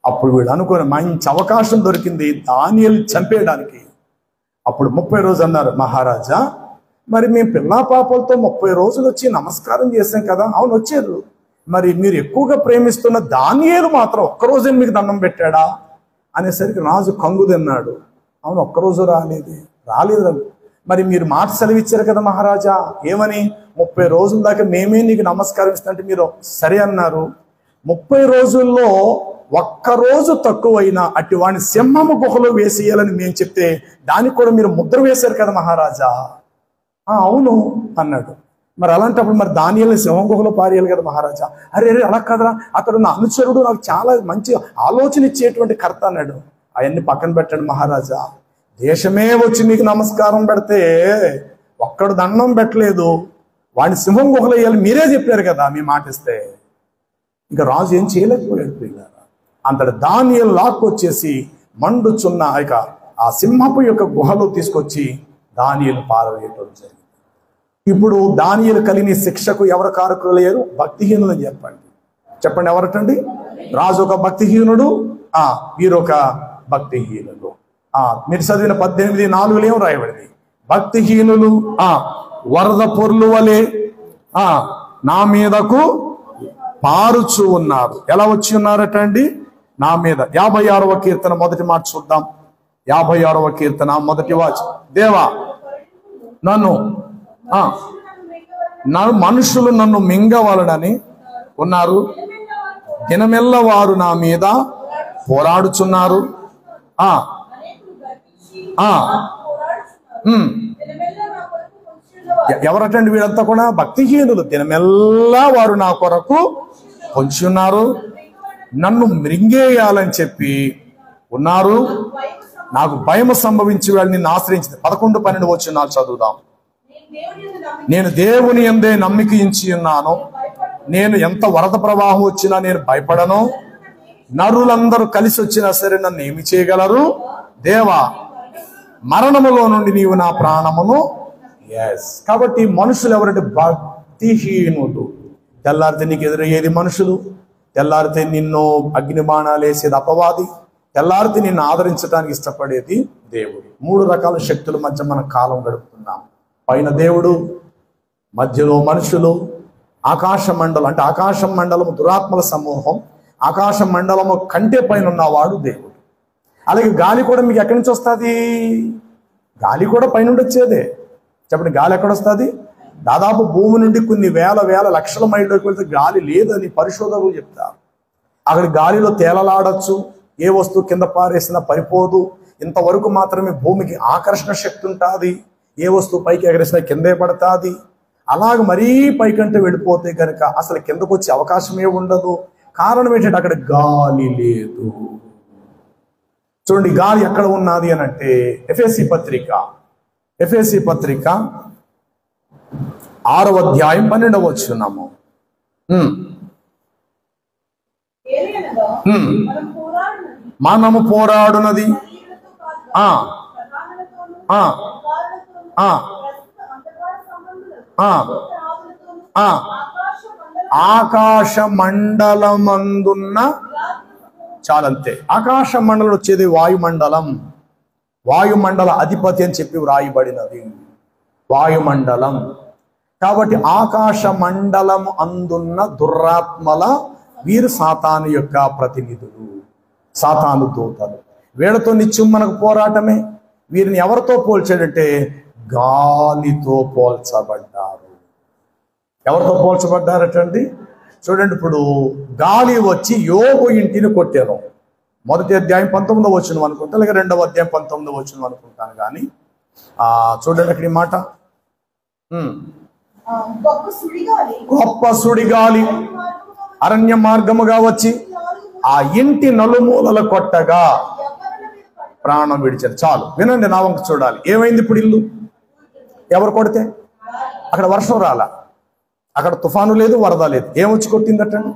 అప్పుడు వీళ్ళు అనుకుని మంచి అవకాశం దొరికింది దానియేలు చంపేయడానికి. అప్పుడు 30 రోజులు అన్నారు, మహారాజా మరి మేము పిల్లా పాపలతో 30 రోజులు వచ్చి నమస్కారం చేశాం కదా. అవును వచ్చారు, మరి మీరు ఎక్కువగా ప్రేమిస్తున్న దానియేలు మాత్రం ఒక్కరోజే మీకు దండం పెట్టాడా అనేసరికి రాజు కంగు తిన్నాడు. అవును ఒక్కరోజు రాలేదు. మరి మీరు మాట సెలవిచ్చారు కదా మహారాజా, ఏమని 30 రోజుల దాకా మేమే నీకు నమస్కారం ఇస్తుంటే మీరు సరే అన్నారు. 30 రోజుల్లో ఒక్కరోజు తక్కువైనా అట్టి వాడిని సింహము గుహలో వేసేయాలని మేము చెప్తే దానికి కూడా మీరు ముద్ర వేశారు కదా మహారాజా. అవును అన్నాడు. మరి అలాంటప్పుడు మరి దానియేలుని సింహం గుహలో పారేయాలి కదా మహారాజా. అరే అలా కదరా, అక్కడ ఉన్న అనుచరుడు నాకు చాలా మంచి ఆలోచన ఇచ్చేటువంటి కర్త అన్నాడు. అవన్నీ పక్కన పెట్టాడు మహారాజా. దేశమే వచ్చి మీకు నమస్కారం పెడితే ఒక్కడు దండం పెట్టలేదు, వాడిని సింహం గుహలో వేయాలి మీరే చెప్పారు కదా మీ మాట ఇస్తే. ఇంకా రాజు ఏం చేయలేకపోయాడు పిల్లరా. అంతటి దానియేలు లాక్కొచ్చేసి మండుచున్న ఇక ఆ సింహపు యొక్క గుహలో తీసుకొచ్చి దానియేలు పారవేయటం జరిగింది. ఇప్పుడు దానియేలు కలిగిన శిక్షకు ఎవరు కారకులు లేరు? భక్తిహీనులు అని చెప్పండి ఎవరటండి? రాజు ఒక భక్తిహీనుడు, వీరొక భక్తిహీనుడు. మీరు చదివిన 18:4 ఏం రాయబడింది? భక్తిహీనులు వరద పొర్లు వలె నా మీదకు పారుచు ఉన్నారు. ఎలా వచ్చి ఉన్నారటండి? నా మీద. 56వ కీర్తన మొదటి మాట చూద్దాం. 56వ కీర్తన మొదటి వాచ్. దేవా నన్ను మనుషులు నన్ను మింగవలనని ఉన్నారు, దినమెల్ల వారు నా మీద పోరాడుచున్నారు. ఎవరటండి వీళ్ళంతా కూడా? భక్తిహీనులు. దినమెల్లా వారు నా కొరకు పొంచి ఉన్నారు, నన్ను మృంగేయాలని చెప్పి ఉన్నారు, నాకు భయం సంభవించి వాళ్ళు నిన్ను ఆశ్రయించింది. 11-12 వచనాలు చదువుదాం. నేను దేవుని యందే నమ్మిక ఉంచి ఉన్నాను, నేను ఎంత వరద ప్రవాహం వచ్చినా నేను భయపడను, నరులందరూ కలిసి వచ్చినా సరే నన్ను ఏమి చేయగలరు? దేవా మరణములో నుండి నీవు నా ప్రాణమును. కాబట్టి మనుషులు ఎవరంటే భక్తిహీనుడు. తెల్లారితే నీకు ఎదురయ్యేది మనుషులు, తెల్లారితే నిన్ను అగ్ని బాణాలు వేసేది అపవాది, తెల్లారితే నిన్ను ఆదరించడానికి ఇష్టపడేది దేవుడు. 3 రకాల శక్తుల మధ్య మనం కాలం గడుపుతున్నాం. పైన దేవుడు, మధ్యలో మనుషులు, ఆకాశ మండలం అంటే ఆకాశం మండలము దురాత్మల సమూహం, ఆకాశ మండలము కంటే పైన ఉన్నవాడు దేవుడు. అలాగే గాలి కూడా మీకు ఎక్కడి నుంచి వస్తుంది? గాలి కూడా పైనుండి వచ్చేదే. చెప్పండి, గాలి ఎక్కడొస్తుంది? దాదాపు భూమి నుండి కొన్ని వేల లక్షల మైళ్ళలోకి వెళ్తే గాలి లేదని పరిశోధకులు చెప్తారు. అక్కడ గాలిలో తేలలాడచ్చు, ఏ వస్తువు కింద పారేసినా పడిపోదు, ఇంతవరకు మాత్రమే భూమికి ఆకర్షణ శక్తి ఉంటుంది, ఏ వస్తువు పైకి ఎగరేసినా కిందే పడుతుంది. అలాగ మరీ పైకంటే వెళ్ళిపోతే కనుక అసలు కిందకు వచ్చే అవకాశమే ఉండదు. కారణం ఏంటంటే అక్కడ గాలి లేదు. చూడండి, గాలి ఎక్కడ ఉన్నది అని అంటే ఎఫెసీ పత్రిక 6వ అధ్యాయం 12వ వచనము. మనము పోరాడునది ఆకాశ మండలమందున్న, చాలంతే. ఆకాశ మండలం వచ్చేది వాయుమండల అధిపతి అని చెప్పి వ్రాయబడినది, వాయుమండలం. కాబట్టి ఆకాశ మండలం అందున్న దురాత్మల వీరు సాతాను యొక్క ప్రతినిధులు, సాతాను దూతలు. వీళ్ళతో నిత్యం మనకు పోరాటమే. వీరిని ఎవరితో పోల్చాడంటే గాలితో పోల్చబడ్డారు. ఎవరితో పోల్చబడ్డారటండి? చూడండి, ఇప్పుడు గాలి వచ్చి యోబు ఇంటిని కొట్టారు. 1వ అధ్యాయం 19వ వచనం అనుకుంటా, లేక 2వ అధ్యాయం 19వ వచనం అనుకుంటాను. కానీ చూడండి అక్కడ ఈ మాట, గొప్ప సుడిగాలి అరణ్య మార్గముగా వచ్చి ఆ ఇంటి నలుమూలల కొట్టగా ప్రాణం విడిచారు. చాలు వినండి, నా వంక చూడాలి. ఏమైంది ఇప్పుడు? ఇల్లు ఎవరు కొడితే? అక్కడ వర్షం రాలా, అక్కడ తుఫాను లేదు, వరద లేదు. ఏమొచ్చి కొట్టిందటండి?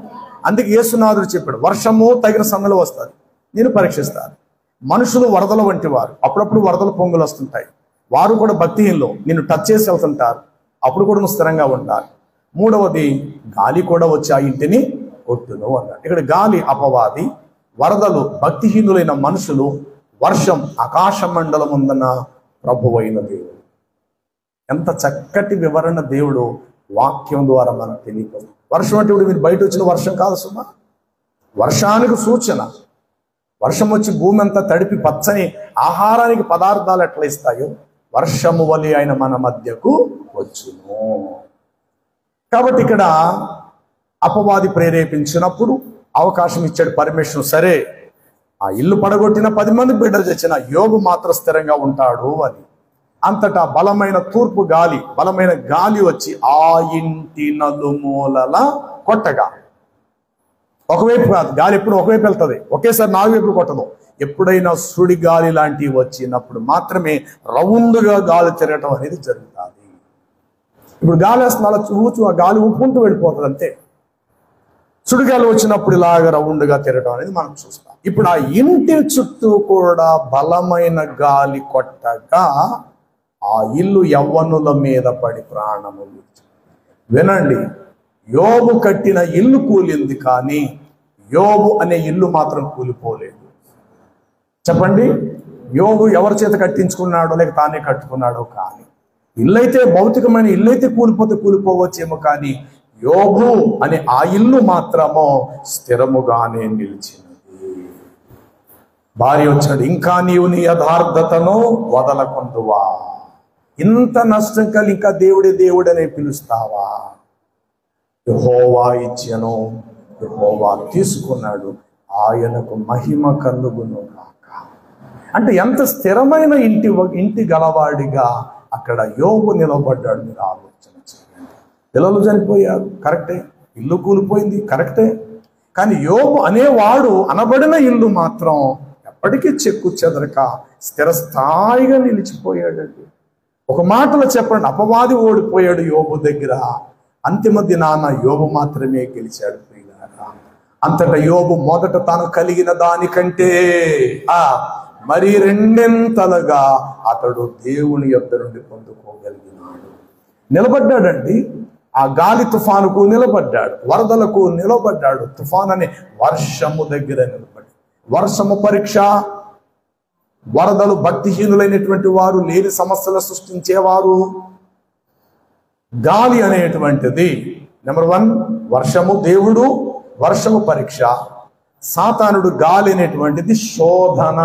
అందుకే యేసునాథుడు చెప్పాడు, వర్షము తగిన సమయంలో వస్తుంది, నేను పరీక్షిస్తాను. మనుషులు వరదల వంటి వారు, అప్పుడప్పుడు వరదల పొంగులు వస్తుంటాయి. వారు కూడా భక్తిహీనలో నిన్ను టచ్ చేసి వెళ్తుంటారు, అప్పుడు కూడా నువ్వు స్థిరంగా ఉండాలి. 3వది, గాలి కూడా వచ్చి ఆ ఇంటిని కొట్టును అన్నాడు. ఇక్కడ గాలి అపవాది, వరదలు భక్తిహీనులైన మనుషులు, వర్షం ఆకాశ మండలం ఉందన్న ప్రభువైన దేవుడు. ఎంత చక్కటి వివరణ దేవుడు వాక్యం ద్వారా మనకు తెలియదు. వర్షం అంటే ఇప్పుడు మీరు బయట వచ్చిన వర్షం కాదు సుమా, వర్షానికి సూచన. వర్షం వచ్చి భూమి అంతా తడిపి పచ్చని ఆహారానికి పదార్థాలు ఎట్లా ఇస్తాయో వర్షము వలె ఆయన మన మధ్యకు వచ్చును. కాబట్టి ఇక్కడ అపవాది ప్రేరేపించినప్పుడు అవకాశం ఇచ్చాడు పరమేశ్వరుడు. సరే, ఆ ఇల్లు పడగొట్టిన 10 మంది బిడ్డలు తెచ్చిన యోబు మాత్రం స్థిరంగా ఉంటాడు అని. అంతటా బలమైన తూర్పు గాలి, బలమైన గాలి వచ్చి ఆ ఇంటి నలుమూలల కొట్టగా, ఒకవైపు కాదు, గాలి ఎప్పుడు ఒకవైపు వెళ్తుంది, ఒకేసారి 4 వైపులు కొట్టదు. ఎప్పుడైనా సుడి గాలి లాంటివి వచ్చినప్పుడు మాత్రమే రౌండ్గా గాలి తిరగటం అనేది జరుగుతుంది. ఇప్పుడు గాలి వేస్తున్న అలా చూచు ఆ గాలి ఉప్పుకుంటూ వెళ్ళిపోతుంది అంతే. సుడిగాలి వచ్చినప్పుడు ఇలాగ రౌండ్గా తిరగటం అనేది మనం చూస్తాం. ఇప్పుడు ఆ ఇంటి చుట్టూ కూడా బలమైన గాలి కొట్టగా ఆ ఇల్లు యవ్వనుల మీద పడి ప్రాణము వినండి, యోబు కట్టిన ఇల్లు కూలింది, కానీ యోబు అనే ఇల్లు మాత్రం కూలిపోలేదు. చెప్పండి, యోబు ఎవరి చేత కట్టించుకున్నాడో లేక తానే కట్టుకున్నాడో, కానీ ఇల్లు అయితే, భౌతికమైన ఇల్లు అయితే కూలిపోతే కూలిపోవచ్చేమో, కానీ యోబు అనే ఆ ఇల్లు మాత్రమో స్థిరముగానే నిలిచినది. భార్య వచ్చాడు, ఇంకా నీవు నీ యథార్థతను వదలకుందువా? ఇంత నష్టం కలిగి ఇంకా దేవుడే దేవుడనే పిలుస్తావా? యెహోవా ఇచ్చెను, యెహోవా తీసుకున్నాడు, ఆయనకు మహిమ కలుగును గాక. అంటే ఎంత స్థిరమైన ఇంటి గలవాడిగా అక్కడ యోబు నిలబడ్డాడు. మీరు ఆలోచన చేయండి. పిల్లలు చనిపోయారు, కరెక్టే. ఇల్లు కూలిపోయింది, కరెక్టే. కానీ యోబు అనేవాడు అనబడిన ఇల్లు మాత్రం ఎప్పటికీ చెక్కు చెదరక స్థిరస్థాయిగా నిలిచిపోయాడండి. ఒక మాటలో చెప్పండి, అపవాది ఓడిపోయాడు యోబు దగ్గర, అంతిమ దినాన యోబు మాత్రమే గెలిచాడు. అంతటా యోబు మొదట తాను కలిగిన దానికంటే మరి 2 అతడు దేవుని యొద్ద నుండి పొందుకోగలిగినాడు. నిలబడ్డాడండి. ఆ గాలి తుఫానుకు నిలబడ్డాడు, వరదలకు నిలబడ్డాడు, తుఫాన్ అనే వర్షము దగ్గర నిలబడ్డాడు. వర్షము పరీక్ష. వరదలు భక్తిహీనులైనటువంటి వారు, లేని సమస్యలు సృష్టించేవారు. గాలి అనేటువంటిది నెంబర్ 1 వర్షము దేవుడు, వర్షము పరీక్ష. సాతానుడు గాలి అనేటువంటిది శోధన.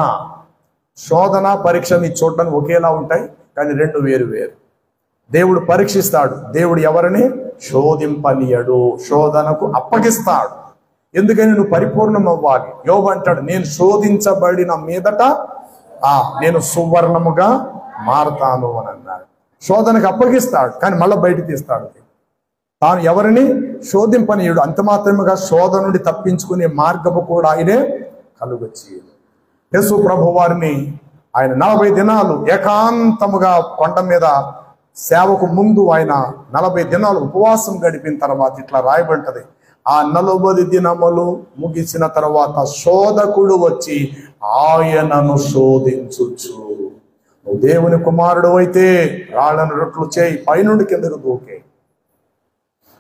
శోధన పరీక్ష మీ చూడడానికి ఒకేలా ఉంటాయి, కానీ 2 వేరు వేరు. దేవుడు పరీక్షిస్తాడు, దేవుడు ఎవరిని శోధింపనీయడు, శోధనకు అప్పగిస్తాడు. ఎందుకని నువ్వు పరిపూర్ణం అవ్వాలి. యోబు అంటాడు, నేను శోధించబడిన మీదట నేను సువర్ణముగా మారతాను అని అన్నాడు. శోధనకు అప్పగిస్తాడు, కానీ మళ్ళీ బయటికి తీస్తాడు. తాను ఎవరిని శోధింపనీయుడు, అంత మాత్రముగా శోధన నుండి తప్పించుకునే మార్గము కూడా ఆయనే కలుగచేయడు. యేసు ప్రభు వారిని ఆయన 40 దినాలు ఏకాంతముగా కొండ మీద సేవకు ముందు ఆయన 40 దినాలు ఉపవాసం గడిపిన తర్వాత ఇట్లా రాయబడ్డది, ఆ 40 దినములు ముగిసిన తర్వాత శోధకుడు వచ్చి ఆయనను శోధించుచు, నువ్వు దేవుని కుమారుడు అయితే రాళ్లను రొట్లు చేయి, పైనుండి కిందకు దూకే.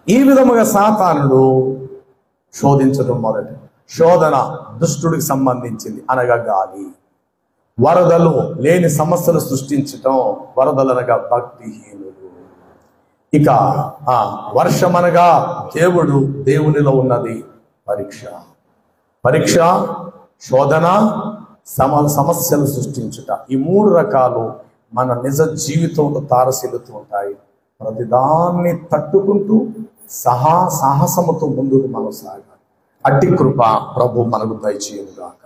ఈ విధముగా సాతానుడు శోధించడం మొదటి. శోధన దుష్టుడికి సంబంధించింది, అనగా గాలి. వరదలు లేని సమస్యలు సృష్టించటం, వరదలు అనగా భక్తిహీనుడు. ఇక వర్షమనగా దేవునిలో ఉన్నది పరీక్ష. పరీక్ష, శోధన, సమస్యలు సృష్టించుట, ఈ 3 రకాలు మన నిజ జీవితంలో తారసిల్లుతూ ఉంటాయి. ప్రతిదాన్ని తట్టుకుంటూ సాహసముతో ముందుకు మనం సాగాలి. అట్టి కృప ప్రభు మనకు దయచేయుగాక.